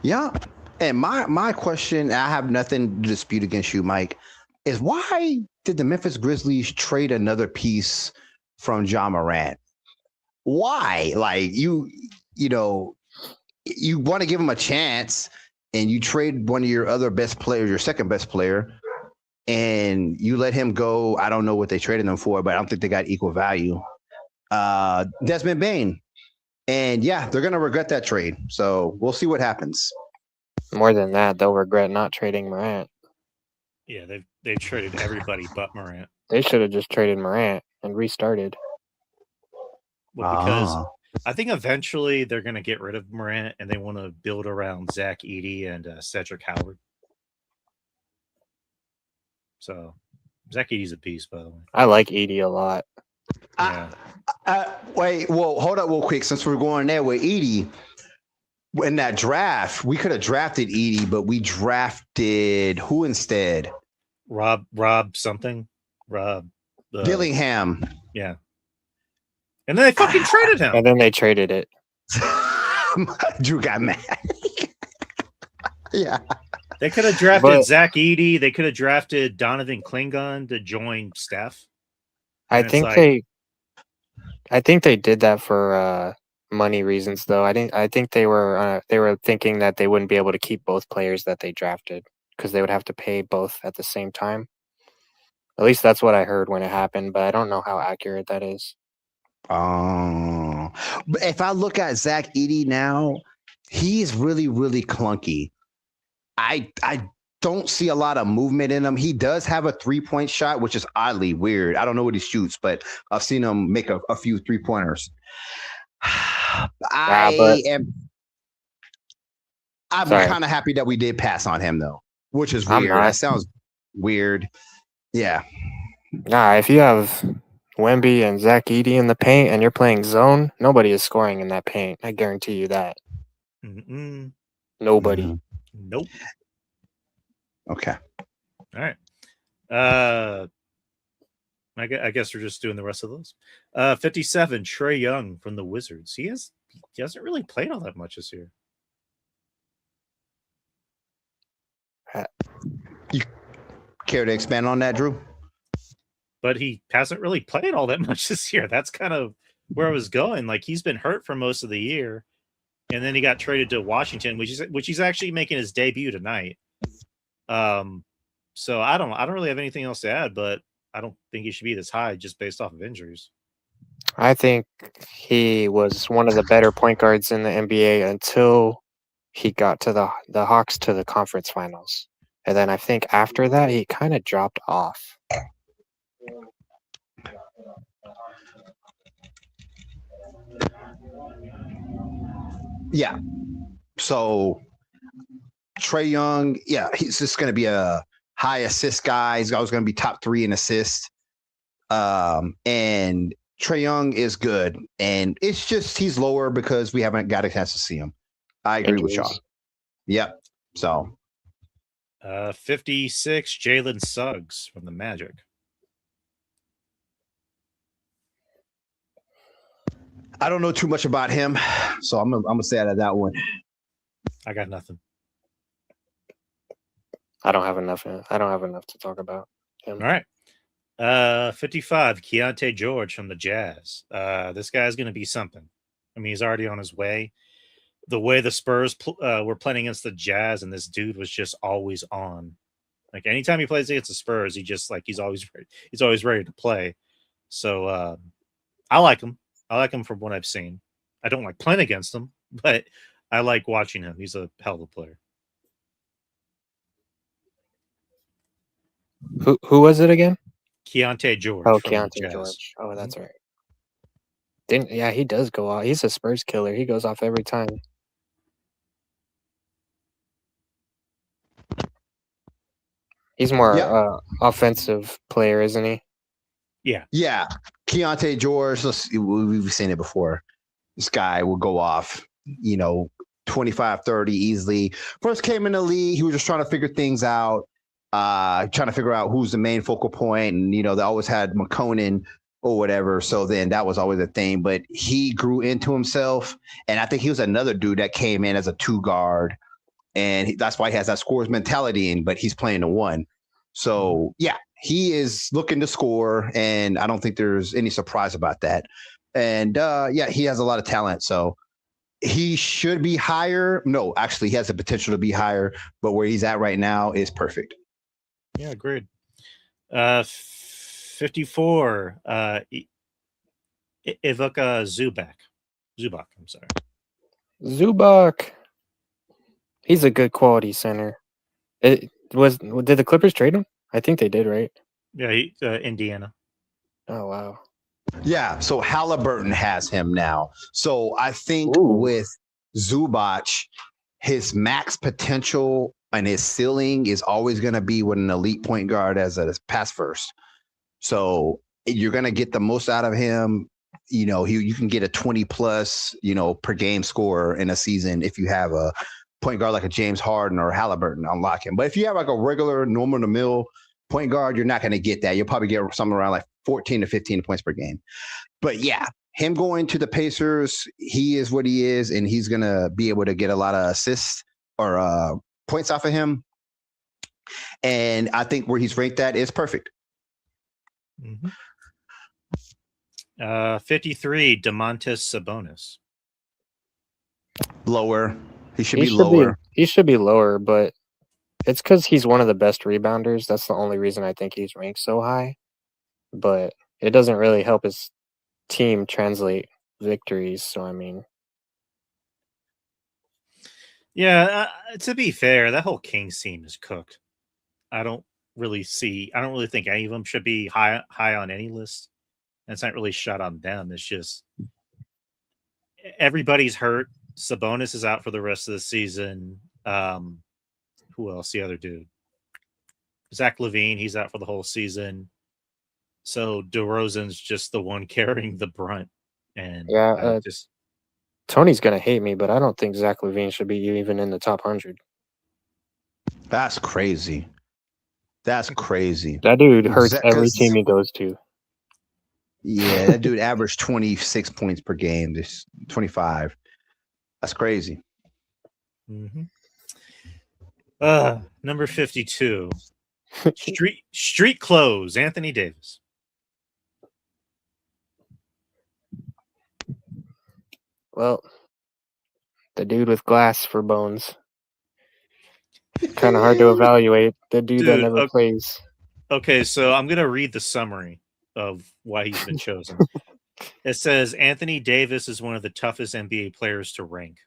Yeah. And my question, I have nothing to dispute against you, Mike, is why did the Memphis Grizzlies trade another piece from Ja Morant? Why? Like, you want to give him a chance, and you trade one of your other best players, your second best player, and you let him go. I don't know what they traded him for, but I don't think they got equal value. Desmond Bane, And yeah, they're going to regret that trade. So we'll see what happens. More than that, they'll regret not trading Morant. Yeah, they've traded everybody but Morant. They should have just traded Morant and restarted. Well, because I think eventually they're going to get rid of Morant and they want to build around Zach Edey and Cedric Howard. So Zach Edey's a beast, by the way. I like Edey a lot. Yeah. Wait, well, hold up real quick. Since we're going there with Edey, in that draft, we could have drafted Edey, but we drafted who instead? Rob something. Rob Dillingham. Yeah. And then they fucking traded him. And then they traded it. Drew got mad. Yeah. They could have drafted Zach Edey. They could have drafted Donovan Klingon to join Steph. I think they did that for money reasons, though. I think they were thinking that they wouldn't be able to keep both players that they drafted because they would have to pay both at the same time. At least that's what I heard when it happened, but I don't know how accurate that is. Oh, if I look at Zach Edey now, he's really, really clunky. I don't see a lot of movement in him. He does have a 3-point shot, which is oddly weird. I don't know what he shoots, but I've seen him make a few 3-pointers. I'm kind of happy that we did pass on him, though, which is weird. That sounds weird. Yeah. Nah, if you have Wemby and Zach Edey in the paint and you're playing zone, nobody is scoring in that paint. I guarantee you that. Nobody. Mm-hmm. Nope. Okay. All right. I guess we're just doing the rest of those. 57, Trae Young from the Wizards. He hasn't really played all that much this year. You care to expand on that, Drew? But he hasn't really played all that much this year. That's kind of where I was going. Like, he's been hurt for most of the year, and then he got traded to Washington, which he's actually making his debut tonight. So I don't really have anything else to add, but I don't think he should be this high just based off of injuries. I think he was one of the better point guards in the NBA until he got to the Hawks to the conference finals. And then I think after that, he kind of dropped off. Yeah. So Trae Young, yeah, he's just going to be a high assist guy. He's always going to be top 3 in assists. And Trae Young is good. And it's just he's lower because we haven't got a chance to see him. I agree with y'all. Yep. So 56, Jalen Suggs from the Magic. I don't know too much about him, so I'm gonna stay out of that one. I got nothing. I don't have enough to talk about him. All right. 55, Keontae George from the Jazz. This guy's going to be something. I mean, he's already on his way. The way the Spurs were playing against the Jazz, and this dude was just always on. Like, anytime he plays against the Spurs, he's always ready. He's always ready to play. So I like him. I like him from what I've seen. I don't like playing against him, but I like watching him. He's a hell of a player. Who was it again? Keontae George. Oh, Keontae George. Oh, that's right. Yeah, he does go off. He's a Spurs killer. He goes off every time. He's more offensive player, isn't he? Yeah. Yeah. Keontae George, we've seen it before. This guy will go off, 25, 30 easily. First came in the league, he was just trying to figure things out, trying to figure out who's the main focal point. And, they always had McConan or whatever. So then that was always a thing. But he grew into himself. And I think he was another dude that came in as a 2 guard. And that's why he has that scores mentality but he's playing the 1. So, yeah, he is looking to score, and I don't think there's any surprise about that. And, he has a lot of talent. So he should be higher. No, actually, he has the potential to be higher, but where he's at right now is perfect. Yeah, agreed. 54, Ivica Zubac Zubac, I'm sorry. Zubac. He's a good quality center. Did the Clippers trade him? I think they did, right? Yeah, Indiana. Oh wow. Yeah, so Halliburton has him now. So I think Ooh. with Zubac, his max potential and his ceiling is always going to be with an elite point guard as a pass first. So you're going to get the most out of him. You can get a 20 plus, per game score in a season if you have a point guard like a James Harden or Halliburton unlock him. But if you have like a regular normal to mill point guard, you're not going to get that. You'll probably get something around like 14 to 15 points per game. But yeah, him going to the Pacers, he is what he is, and he's going to be able to get a lot of assists or points off of him. And I think where he's ranked at is perfect. 53, Domantas Sabonis. Lower. He should be lower. He should be lower, but it's because he's one of the best rebounders. That's the only reason I think he's ranked so high. But it doesn't really help his team translate victories. So, I mean. Yeah, to be fair, that whole Kings team is cooked. I don't really think any of them should be high on any list. And it's not really shot on them. It's just everybody's hurt. Sabonis is out for the rest of the season. Who else? The other dude. Zach LaVine, he's out for the whole season. So DeRozan's just the one carrying the brunt. And yeah, Tony's going to hate me, but I don't think Zach LaVine should be even in the top 100. That's crazy. That's crazy. That dude hurts every team he goes to. Yeah, that dude averaged 26 points per game. This 25. That's crazy. Number 52. Street clothes, Anthony Davis. Well, the dude with glass for bones. Kind of hard to evaluate. The dude that never plays. Okay, so I'm going to read the summary of why he's been chosen. It says Anthony Davis is one of the toughest NBA players to rank.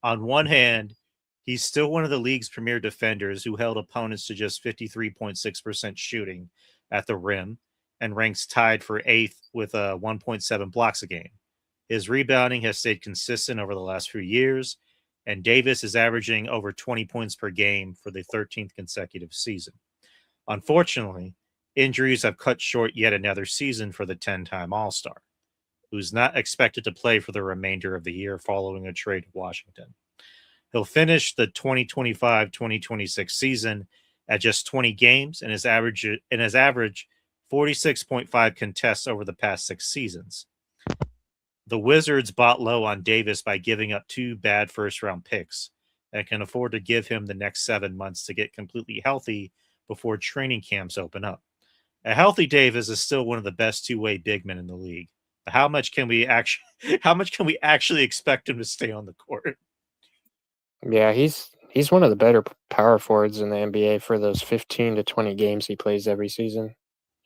On one hand, he's still one of the league's premier defenders who held opponents to just 53.6% shooting at the rim and ranks tied for 8th with 1.7 blocks a game. His rebounding has stayed consistent over the last few years, and Davis is averaging over 20 points per game for the 13th consecutive season. Unfortunately, injuries have cut short yet another season for the 10-time All-Star, who's not expected to play for the remainder of the year following a trade to Washington. He'll finish the 2025-2026 season at just 20 games and has averaged 46.5 contests over the past 6 seasons. The Wizards bought low on Davis by giving up 2 bad first-round picks and can afford to give him the next 7 months to get completely healthy before training camps open up. A healthy Davis is still one of the best two-way big men in the league. But how much can we actually expect him to stay on the court? Yeah, he's one of the better power forwards in the NBA for those 15 to 20 games he plays every season,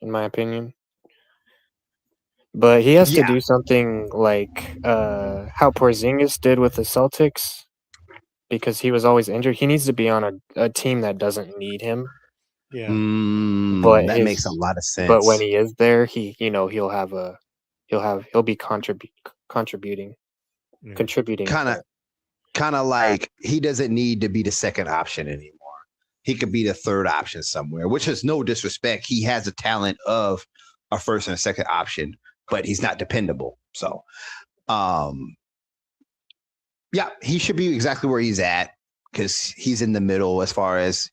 in my opinion. But he has to do something like how Porzingis did with the Celtics, because he was always injured. He needs to be on a team that doesn't need him. Yeah, that makes a lot of sense. But when he is there, he'll be contributing. Kind of like he doesn't need to be the second option anymore. He could be the third option somewhere, which is no disrespect. He has the talent of a first and a second option, but he's not dependable. So, yeah, he should be exactly where he's at because he's in the middle as far as,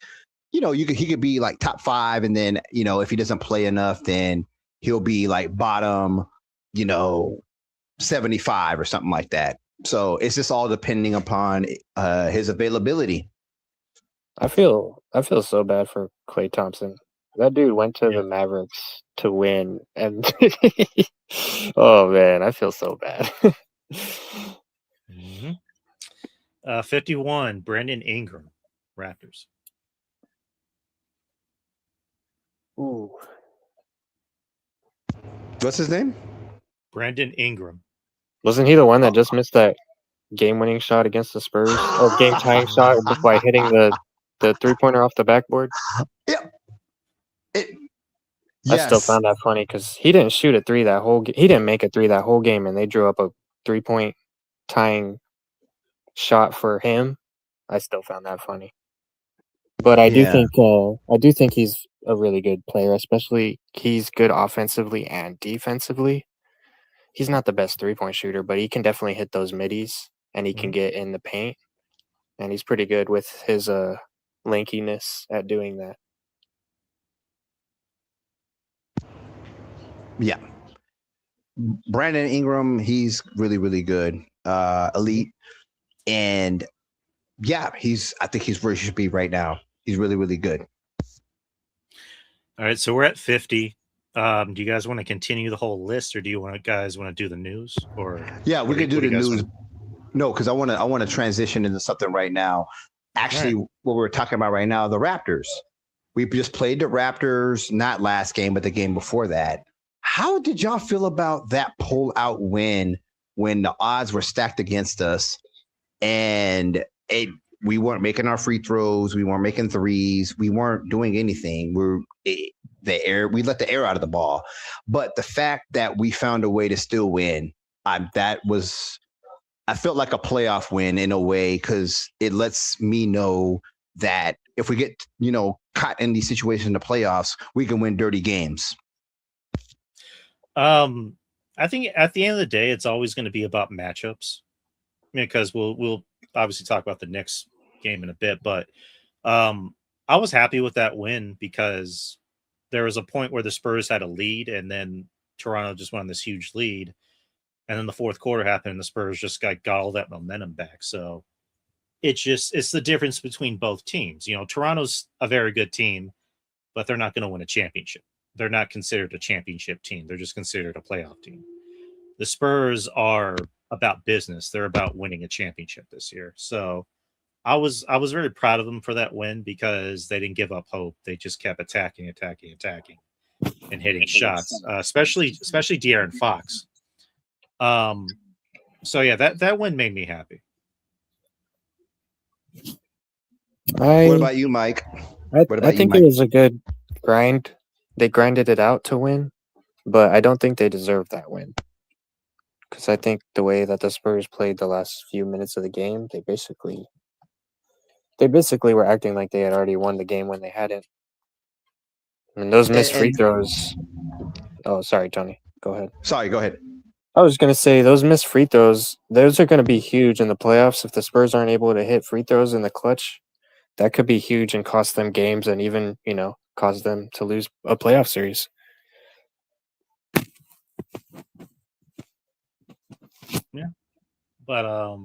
he could be like top 5. And then, if he doesn't play enough, then he'll be like bottom, 75 or something like that. So it's just all depending upon his availability. I feel so bad for Klay Thompson. That dude went to the Mavericks to win, and oh man, I feel so bad. 51, Brandon Ingram, Raptors. Ooh. What's his name? Brandon Ingram. Wasn't he the one that just missed that game-winning shot against the Spurs? Or game-tying shot by hitting the three-pointer off the backboard? Yep. I still Yes. found that funny because he didn't shoot a three that whole he didn't make a three that whole game, and they drew up a 3-point tying shot for him. I still found that funny. But I do think he's a really good player, especially he's good offensively and defensively. He's not the best 3-point shooter, but he can definitely hit those middies and he can get in the paint. And he's pretty good with his lankiness at doing that. Yeah. Brandon Ingram, he's really, really good. Elite. And yeah, I think he's where he should be right now. He's really, really good. All right, so we're at 50. Do you guys want to continue the whole list, or do you guys want to do the news? Or yeah, we can do the news. No, because I want to transition into something right now. Actually, what we're talking about right now, the Raptors. We just played the Raptors, not last game, but the game before that. How did y'all feel about that pull-out win when the odds were stacked against us, and we weren't making our free throws, we weren't making threes, we weren't doing anything. We let the air out of the ball. But the fact that we found a way to still win, I felt like a playoff win in a way, because it lets me know that if we get, caught in these situations in the playoffs, we can win dirty games. I think at the end of the day, it's always going to be about matchups, because we'll obviously talk about the Knicks game in a bit, but I was happy with that win because there was a point where the Spurs had a lead and then Toronto just went on this huge lead, and then the fourth quarter happened and the Spurs just got all that momentum back. So it's the difference between both teams. Toronto's a very good team, but they're not going to win a championship. They're not considered a championship team. They're just considered a playoff team. The Spurs are about business. They're about winning a championship this year. So I was very proud of them for that win because they didn't give up hope. They just kept attacking, and hitting shots, especially De'Aaron Fox. So yeah, that win made me happy. What about you, Mike? I think it was a good grind. They grinded it out to win, but I don't think they deserved that win. Because I think the way that the Spurs played the last few minutes of the game, they basically were acting like they had already won the game when they hadn't. I mean, those missed free throws. Oh, sorry, Tony. Go ahead. Sorry, go ahead. I was going to say those missed free throws, those are going to be huge in the playoffs. If the Spurs aren't able to hit free throws in the clutch, that could be huge and cost them games and even, cause them to lose a playoff series. Yeah. But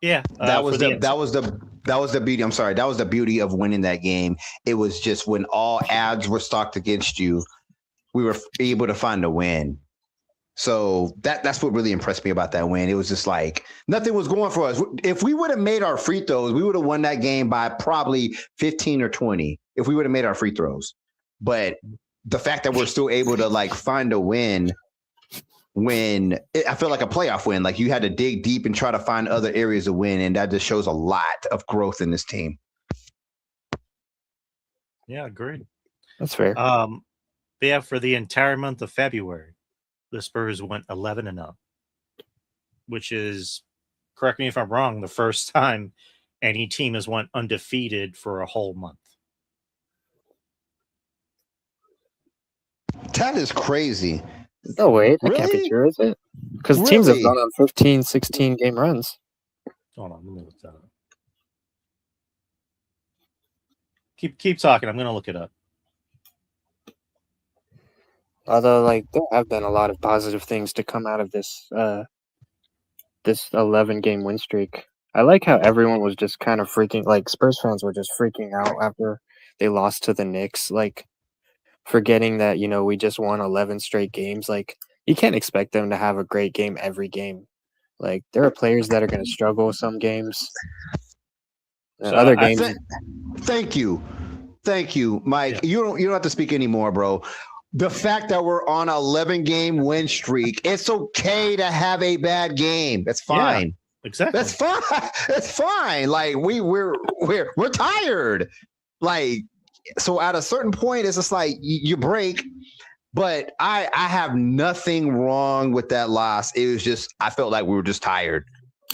yeah, that was the beauty. I'm sorry. That was the beauty of winning that game. It was just when all odds were stacked against you, we were able to find a win. So that's what really impressed me about that win. It was just like nothing was going for us. If we would have made our free throws, we would have won that game by probably 15 or 20 if we would have made our free throws. But the fact that we're still able to find a win when I feel like a playoff win, like you had to dig deep and try to find other areas to win. And that just shows a lot of growth in this team. Yeah, agreed. That's fair. Yeah, for the entire month of February, the Spurs went 11-0, which is, correct me if I'm wrong, the first time any team has went undefeated for a whole month. That is crazy. No way, that can't be true, is it? Because teams have gone on 15, 16 game runs. Hold on, let me look that up. Keep talking. I'm going to look it up. Although, there have been a lot of positive things to come out of this 11-game win streak. I like how everyone was just kind of freaking, Spurs fans were just freaking out after they lost to the Knicks, forgetting that, we just won 11 straight games. You can't expect them to have a great game every game. There are players that are going to struggle some games. So other games. Thank you, Mike. Yeah. You don't have to speak anymore, bro. the fact that we're on an 11-game win streak, it's okay to have a bad game. That's fine. Yeah, exactly. That's fine. That's fine. Like we're tired. Like, so at a certain point, it's just like you break. But I have nothing wrong with that loss. It was just I felt like we were just tired.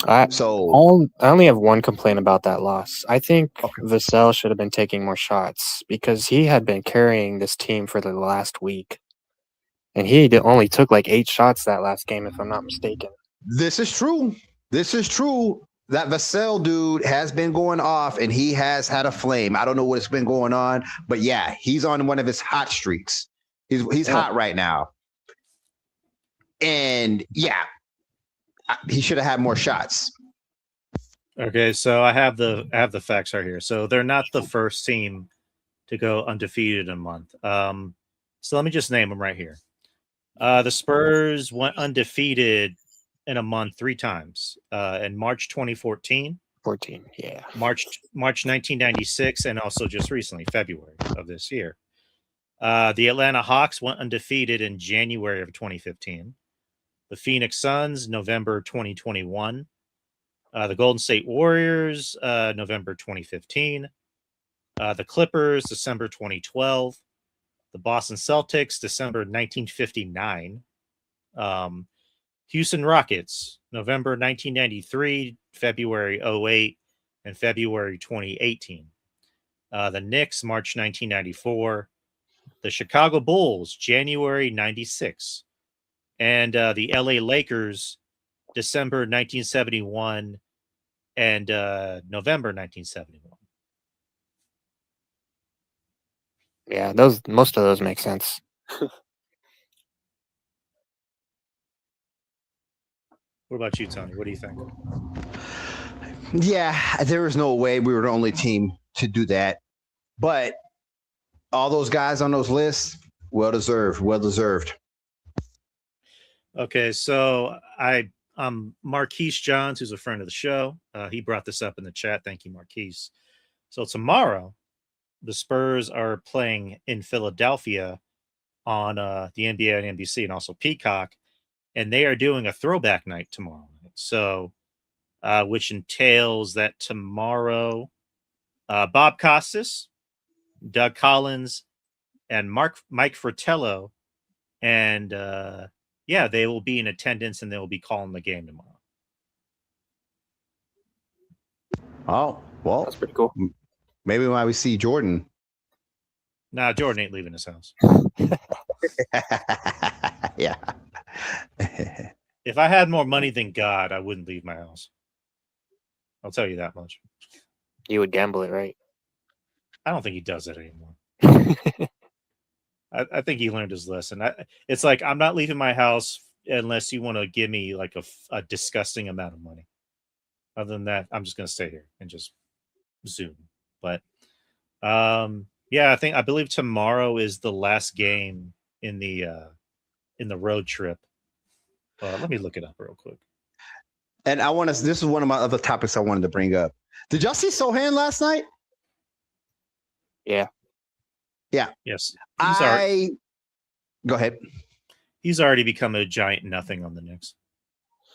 I So only have one complaint about that loss. I think Vassell should have been taking more shots because he had been carrying this team for the last week. And he only took like 8 shots that last game, if I'm not mistaken. this is true. This is true. That Vassell dude has been going off and he has had a flame. I don't know what's been going on, but yeah, he's on one of his hot streaks. He's hot right now. And yeah, he should have had more shots. Okay, so I have the facts right here. So they're not the first team to go undefeated in a month. So let me just name them right here. The Spurs went undefeated in a month 3 times. In March 2014, 14, yeah. March 1996, and also just recently, February of this year. The Atlanta Hawks went undefeated in January of 2015. The Phoenix Suns, November 2021. The Golden State Warriors, November 2015. The Clippers, December 2012. The Boston Celtics, December 1959. Houston Rockets, November 1993, February 08, and February 2018. The Knicks, March 1994. The Chicago Bulls, January 96. And the LA Lakers, December 1971 and November 1971. Yeah, most of those make sense. What about you, Tony? What do you think? Yeah, there was no way we were the only team to do that. But all those guys on those lists, well deserved. Okay, so I'm Marquise Johns, who's a friend of the show. He brought this up in the chat. Thank you, Marquise. So tomorrow, the Spurs are playing in Philadelphia on the NBA and NBC and also Peacock, and they are doing a throwback night tomorrow. So, which entails that tomorrow, Bob Costas, Doug Collins, and Mike Fratello, and they will be in attendance and they will be calling the game tomorrow. Oh, well, That's pretty cool. Maybe when we see Jordan. Nah, Jordan ain't leaving his house. Yeah. If I had more money than God, I wouldn't leave my house. I'll tell you that much. You would gamble it, right? I don't think he does it anymore. I think he learned his lesson. It's like, I'm not leaving my house unless you want to give me like a disgusting amount of money. Other than that, I'm just going to stay here and just Zoom. But I believe tomorrow is the last game in the road trip. Let me look it up real quick. And this is one of my other topics I wanted to bring up. Did y'all see Sohan last night? Yeah. Yes. Go ahead. He's already become a giant nothing on the Knicks.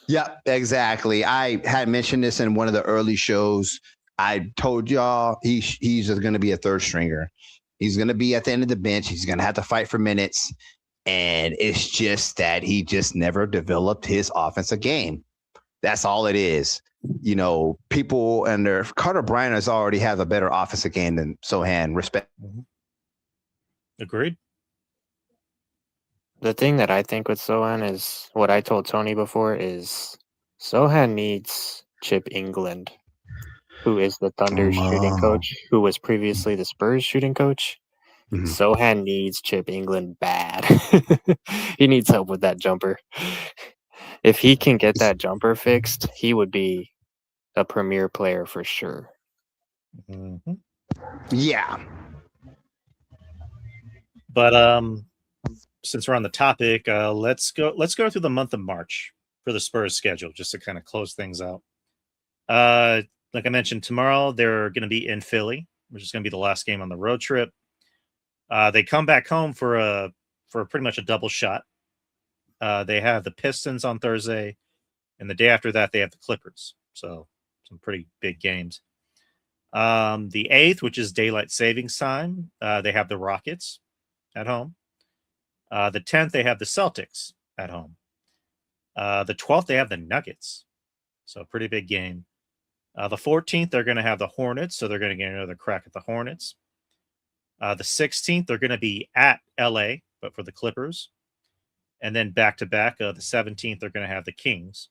Yeah, exactly. I had mentioned this in one of the early shows. I told y'all he's just going to be a third stringer. He's going to be at the end of the bench. He's going to have to fight for minutes. And it's just that he just never developed his offensive game. That's all it is. You know, people under Carter Bryant has already have a better offensive game than Sohan. Respect. Mm-hmm. Agreed. The thing that I think with Sohan is what I told Tony before is Sohan needs Chip England, who is the Thunder shooting coach, who was previously the Spurs shooting coach. Mm-hmm. Sohan needs Chip England bad. He needs help with that jumper. If he can get that jumper fixed, he would be a premier player for sure. Mm-hmm. Yeah. But since we're on the topic, let's go through the month of March for the Spurs schedule, just to kind of close things out. Like I mentioned, tomorrow they're going to be in Philly, which is going to be the last game on the road trip. They come back home for for pretty much a double shot. They have the Pistons on Thursday, and the day after that, they have the Clippers. So some pretty big games. The 8th, which is daylight savings time, they have the Rockets at home. The 10th, they have the Celtics at home. The 12th, they have the Nuggets. So a pretty big game. The 14th, they're going to have the Hornets, so they're going to get another crack at the Hornets. The 16th, they're going to be at LA, but for the Clippers. And then back-to-back, the 17th, they're going to have the Kings.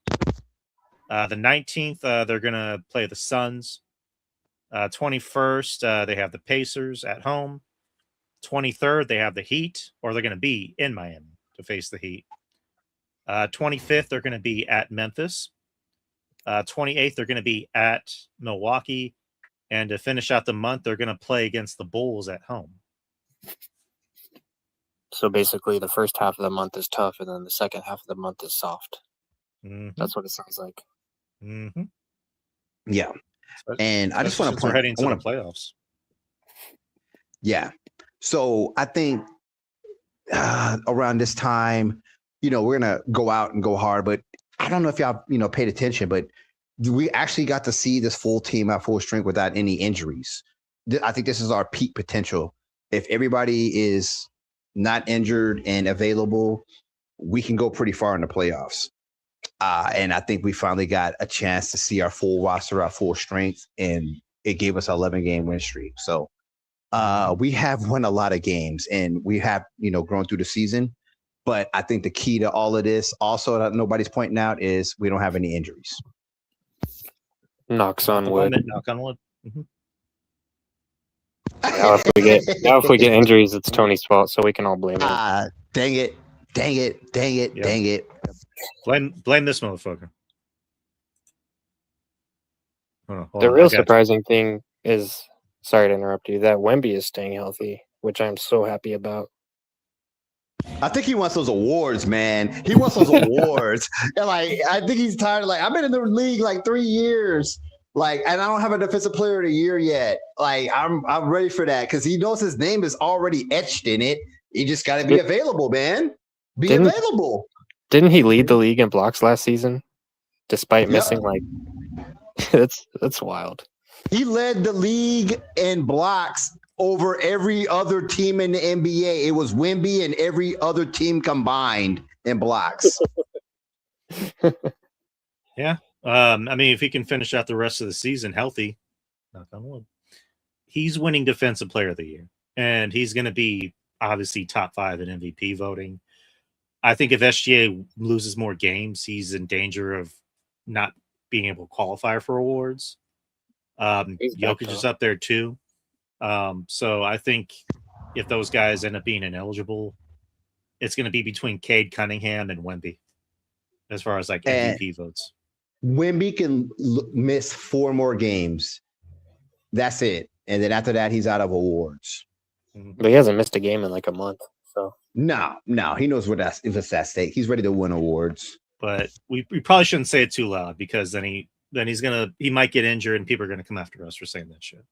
The 19th, they're going to play the Suns. 21st, they have the Pacers at home. 23rd, they have the Heat, or they're going to be in Miami to face the Heat. 25th, they're going to be at Memphis. 28th, they're going to be at Milwaukee. And to finish out the month, they're going to play against the Bulls at home. So basically, the first half of the month is tough, and then the second half of the month is soft. Mm-hmm. That's what it sounds like. Mm-hmm. Yeah. And I just want to point. We're heading to the playoffs. Yeah. So I think around this time, we're gonna go out and go hard. But I don't know if y'all paid attention, but we actually got to see this full team at full strength without any injuries. I think this is our peak potential. If everybody is not injured and available, we can go pretty far in the playoffs. And I think we finally got a chance to see our full roster at full strength, and it gave us an 11-game win streak. So we have won a lot of games, and we have, grown through the season. But I think the key to all of this, also that nobody's pointing out, is we don't have any injuries. Knocks on wood. Knock on wood. Mm-hmm. Now if we get injuries, it's Tony's fault, so we can all blame him. Dang it. Blame this motherfucker. The real surprising thing is, sorry to interrupt you, that Wemby is staying healthy, which I'm so happy about. I think he wants those awards, man. He wants those awards. And I think he's tired. I've been in the league 3 years. And I don't have a defensive player of the year yet. I'm ready for that because he knows his name is already etched in it. He just got to be available, man. Available. Didn't he lead the league in blocks last season, despite missing that's wild. He led the league in blocks over every other team in the NBA. It was Wemby and every other team combined in blocks. Yeah. If he can finish out the rest of the season healthy, knock on wood, he's winning Defensive Player of the Year, and he's going to be obviously top 5 in MVP voting. I think if SGA loses more games, he's in danger of not being able to qualify for awards. Jokic is up there too. So I think if those guys end up being ineligible, it's going to be between Cade Cunningham and Wemby as far as MVP votes. Wemby can miss 4 more games. That's it. And then after that, he's out of awards. But he hasn't missed a game in a month. So no, he knows if it's at stake. He's ready to win awards. But we probably shouldn't say it too loud because then he might get injured and people are gonna come after us for saying that shit.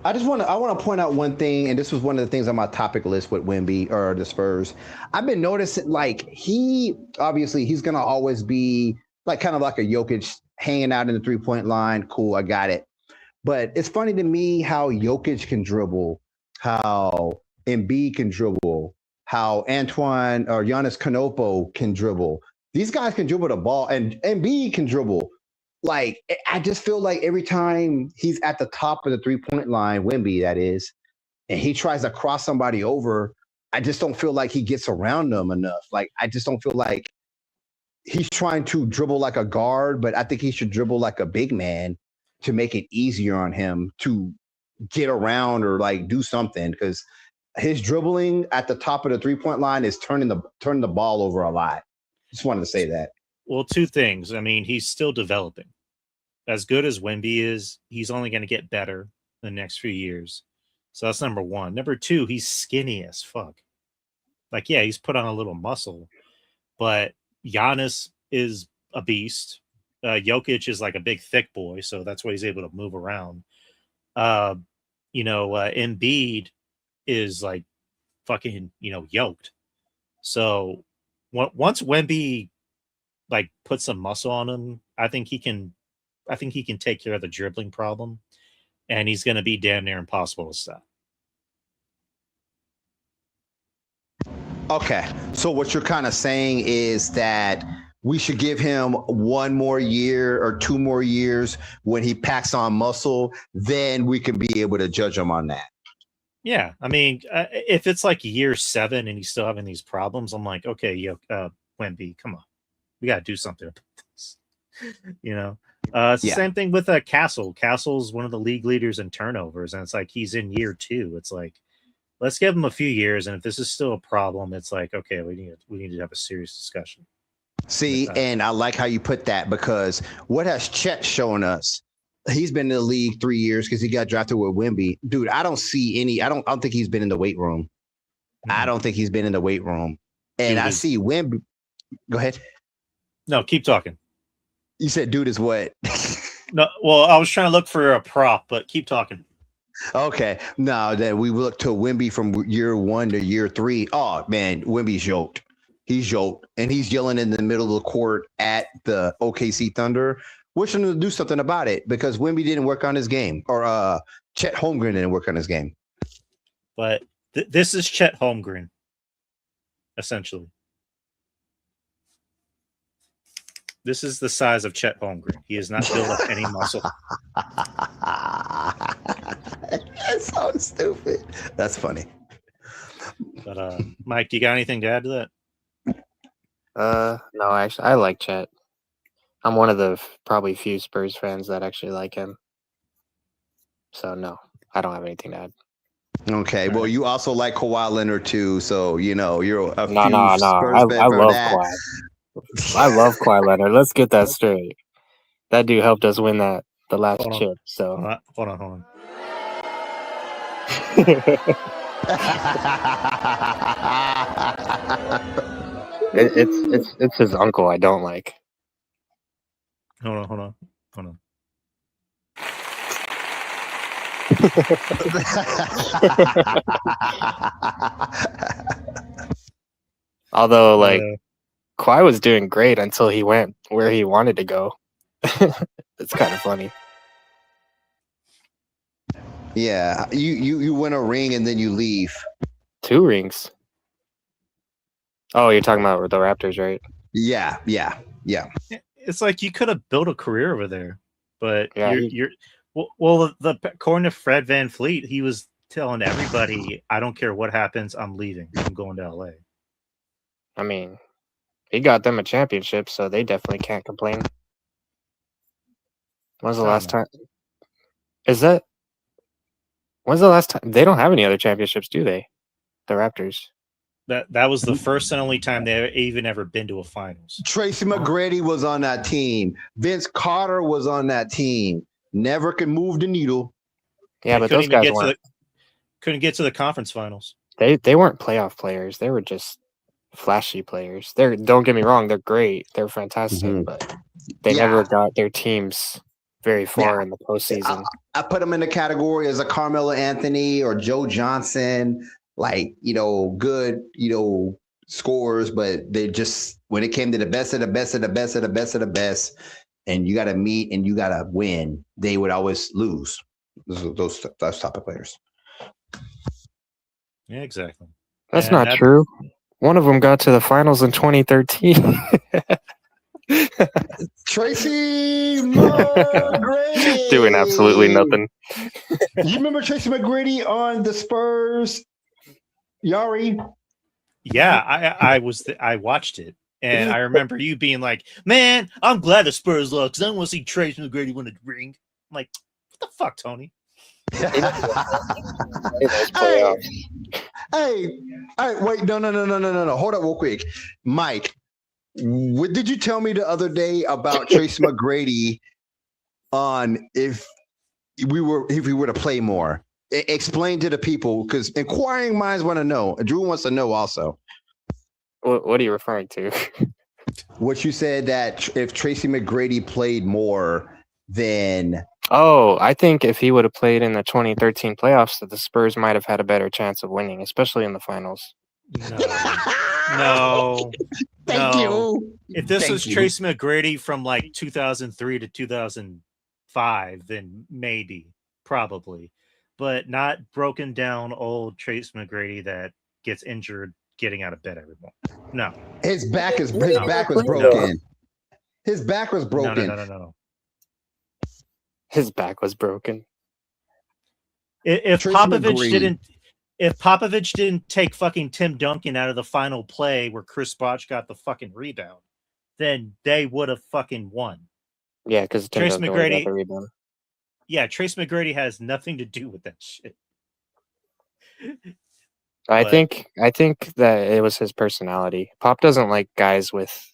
I want to point out one thing, and this was one of the things on my topic list with Wemby or the Spurs. I've been noticing he's gonna always be kind of like a Jokic hanging out in the 3-point line. Cool, I got it. But it's funny to me how Jokic can dribble, how Embiid can dribble, how Antoine or Giannis Canopo can dribble. These guys can dribble the ball, and Embiid can dribble. I just feel like every time he's at the top of the 3-point line, Wemby, that is, and he tries to cross somebody over, I just don't feel like he gets around them enough. I just don't feel like he's trying to dribble like a guard, but I think he should dribble like a big man to make it easier on him to get around or do something, because his dribbling at the top of the 3-point line is turning the ball over a lot. Just wanted to say that. Well, 2 things. He's still developing. As good as Wemby is, he's only going to get better the next few years. So that's number 1. Number 2, he's skinny as fuck. He's put on a little muscle, but Giannis is a beast. Jokic is a big thick boy, so that's why he's able to move around. Embiid is fucking, yoked. So once Wemby like put some muscle on him, I think he can take care of the dribbling problem, and he's going to be damn near impossible to stop. Okay. So what you're kind of saying is that we should give him 1 more year or 2 more years when he packs on muscle, then we can be able to judge him on that. Yeah, I mean, if it's like year 7 and he's still having these problems, I'm like, okay, Wemby, come on, we got to do something about this. It's the same thing with Castle. Castle's one of the league leaders in turnovers, and it's like he's in year 2. It's like, let's give him a few years, and if this is still a problem, it's like, okay, we need to have a serious discussion. See, and I like how you put that, because what has Chet shown us? He's been in the league 3 years because he got drafted with Wemby. Dude, I don't see any. I don't think he's been in the weight room. Mm-hmm. I don't think he's been in the weight room. And dude, I see Wemby. Go ahead. No, keep talking. You said, dude, is what? No, well, I was trying to look for a prop, but keep talking. Okay. No, that we look to Wemby from year 1 to year 3. Oh, man, Wemby's yoked. He's yoked, and he's yelling in the middle of the court at the OKC Thunder, wishing to do something about it, because Wemby didn't work on his game, or Chet Holmgren didn't work on his game. But this is Chet Holmgren, essentially. This is the size of Chet Holmgren. He has not built up any muscle. That's so stupid. That's funny. But Mike, do you got anything to add to that? No, actually, I like Chet. I'm one of the probably few Spurs fans that actually like him. So no, I don't have anything to add. Okay, well, you also like Kawhi Leonard too, so you're a few No. Spurs fan I love that. Kawhi. I love Kawhi Leonard. Let's get that straight. That dude helped us win the last chip. So hold on. It's his uncle I don't like. Hold on. Although, Kawhi was doing great until he went where he wanted to go. It's kind of funny. Yeah, you win a ring and then you leave. 2 rings. Oh, you're talking about the Raptors, right? Yeah. It's like you could have built a career over there, but yeah, according to Fred VanVleet, he was telling everybody, "I don't care what happens, I'm leaving. I'm going to LA." I mean, he got them a championship, so they definitely can't complain. When's the last time? When's the last time? They don't have any other championships, do they? The Raptors. That was the first and only time they even ever been to a finals. Tracy McGrady was on that team. Vince Carter was on that team. Never could move the needle. Yeah, but those guys couldn't get to the conference finals. They weren't playoff players. They were just flashy players. Don't get me wrong, they're great. They're fantastic, but they never got their teams very far in the postseason. I put them in the category as a Carmelo Anthony or Joe Johnson, good, scorers, but they just, when it came to the best of the best of the best of the best of the best, and you got to meet and you got to win, they would always lose. Those type of players. Yeah, exactly. That's not true. One of them got to the finals in 2013. Tracy McGrady doing absolutely nothing. You remember Tracy McGrady on the Spurs? Yari? Yeah, I watched it, and I remember you being like, "Man, I'm glad the Spurs lost because I don't want to see Tracy McGrady win a ring." I'm like, "What the fuck, Tony?" Hey, wait, no. Hold up real quick. Mike, what did you tell me the other day about Tracy McGrady on if we were to play more? Explain to the people, because inquiring minds want to know. Drew wants to know also. What are you referring to? What you said, that if Tracy McGrady played more, then Oh, I think if he would have played in the 2013 playoffs, that the Spurs might have had a better chance of winning, especially in the finals. No. Thank you. If this Thank was you. Tracy McGrady from like 2003 to 2005, then maybe, probably, but not broken down old Tracy McGrady that gets injured getting out of bed every morning. No, His back was No. broken. His back was broken. no. His back was broken. If Tracy McGrady. Popovich didn't take fucking Tim Duncan out of the final play where Chris Bosh got the fucking rebound, then they would have fucking won. Yeah, because Tim Trace Duncan would have got McGrady. the rebound. Yeah, Trace McGrady has nothing to do with that shit. I think that it was his personality. Pop doesn't like guys with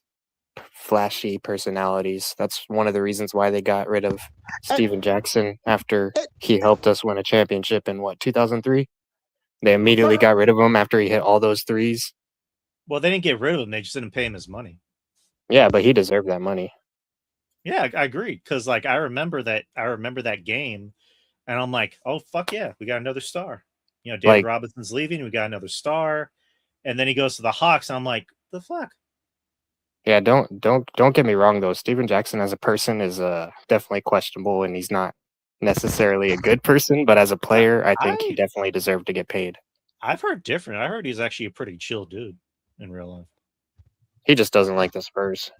flashy personalities. That's one of the reasons why they got rid of Steven Jackson after he helped us win a championship in 2003. They immediately got rid of him after he hit all those threes. Well, they didn't get rid of him; they just didn't pay him his money. Yeah, but he deserved that money. Yeah, I agree. Because like I remember that game, and I'm like, oh fuck yeah, we got another star. You know, David Robinson's leaving, we got another star, and then he goes to the Hawks. And I'm like, the fuck. Yeah, don't get me wrong though. Steven Jackson as a person is definitely questionable, and he's not necessarily a good person. But as a player, I think he definitely deserved to get paid. I've heard different. I heard he's actually a pretty chill dude in real life. He just doesn't like the Spurs.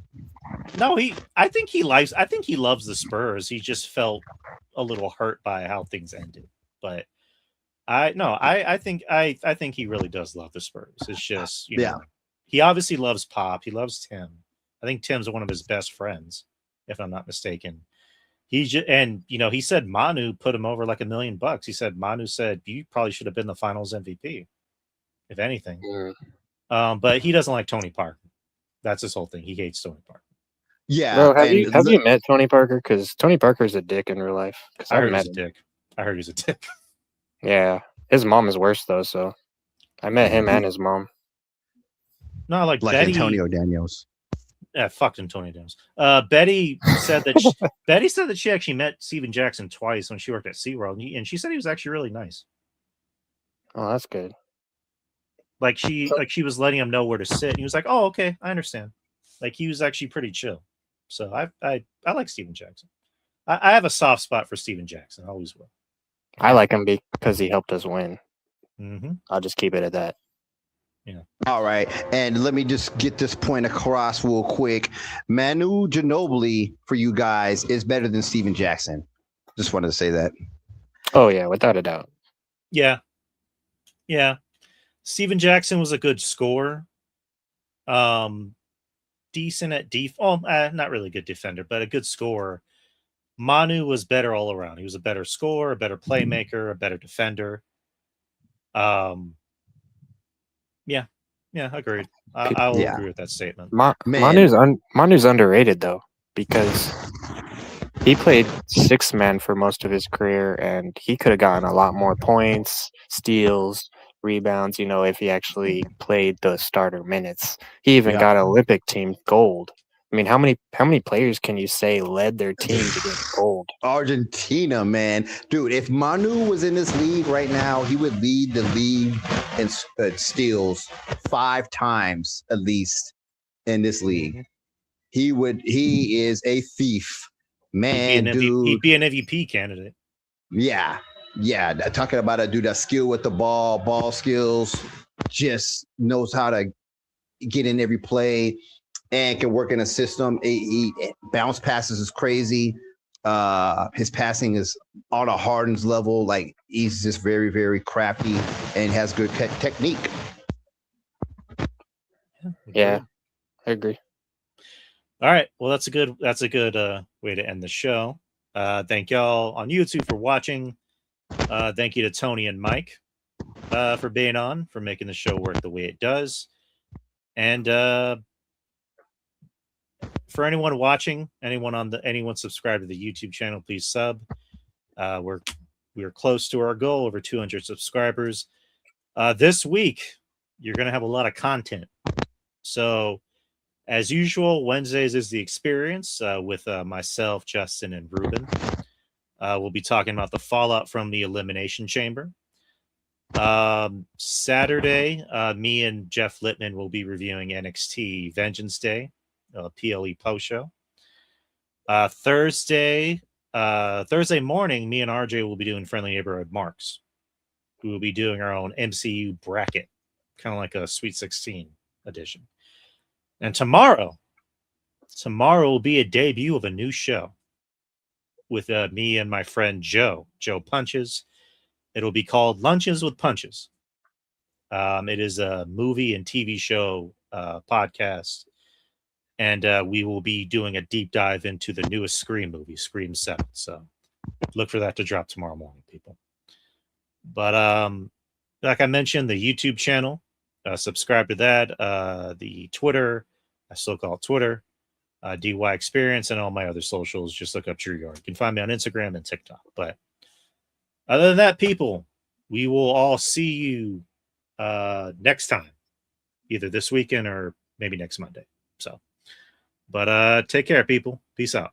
No, I think he loves the Spurs. He just felt a little hurt by how things ended. But I think he really does love the Spurs. It's just, you know, he obviously loves Pop. He loves Tim. I think Tim's one of his best friends, if I'm not mistaken. He said Manu put him over like $1 million. He said Manu said you probably should have been the Finals MVP, if anything. But he doesn't like Tony Parker. That's his whole thing. He hates Tony Parker. Yeah. Bro, have you met Tony Parker? Because Tony Parker's a dick in real life. I heard he's a dick. I heard he's a dick. Yeah. His mom is worse though, so I met him and his mom. No, like Betty, Antonio Daniels. Yeah, fucked Antonio Daniels. Betty said that she actually met Steven Jackson twice when she worked at SeaWorld, and she said he was actually really nice. Oh, that's good. Like she was letting him know where to sit. And he was like, "Oh, okay, I understand." Like he was actually pretty chill. So I like Steven Jackson. I have a soft spot for Steven Jackson. I always will. I like him because he helped us win. Mm-hmm. I'll just keep it at that. Yeah. All right, and let me just get this point across real quick. Manu Ginobili for you guys is better than Steven Jackson. Just wanted to say that. Oh yeah, without a doubt. Yeah. Steven Jackson was a good scorer. Decent at not really a good defender, but a good scorer. Manu was better all around. He was a better scorer, a better playmaker, a better defender. Yeah, agreed. I'll agree with that statement. Manu's underrated though, because he played 6-man for most of his career, and he could have gotten a lot more points, steals, rebounds, if he actually played the starter minutes. He even got Olympic team gold. I mean, how many players can you say led their team to get gold? Argentina, man. Dude, if Manu was in this league right now, he would lead the league in steals 5 times at least in this league. Mm-hmm. He is a thief. Man, he'd be an MVP candidate. Yeah. Talking about a dude that's skilled with the ball skills, just knows how to get in every play and can work in a system. He bounce passes is crazy. His passing is on a Harden's level. Like he's just very, very crafty and has good technique. Yeah, I agree. All right. Well, that's a good way to end the show. Thank y'all on YouTube for watching. Thank you to Tony and Mike for being on, for making the show work the way it does. And for anyone watching, anyone subscribed to the YouTube channel, please sub. We're close to our goal, over 200 subscribers. This week, you're going to have a lot of content. So, as usual, Wednesdays is the experience with myself, Justin, and Ruben. We'll be talking about the fallout from the Elimination Chamber. Saturday, me and Jeff Littman will be reviewing NXT Vengeance Day, PLE post show. Thursday morning, me and RJ will be doing Friendly Neighborhood Marks. We will be doing our own MCU bracket, kind of like a Sweet 16 edition. And tomorrow will be a debut of a new show with me and my friend Joe Punches. It'll be called Lunches with Punches. It is a movie and TV show podcast. And we will be doing a deep dive into the newest Scream movie, Scream 7. So look for that to drop tomorrow morning, people. But like I mentioned, the YouTube channel, subscribe to that. The Twitter, I still call it Twitter, DY Experience, and all my other socials. Just look up Drew Yard. You can find me on Instagram and TikTok. But other than that, people, we will all see you next time, either this weekend or maybe next Monday. So, but take care, people. Peace out.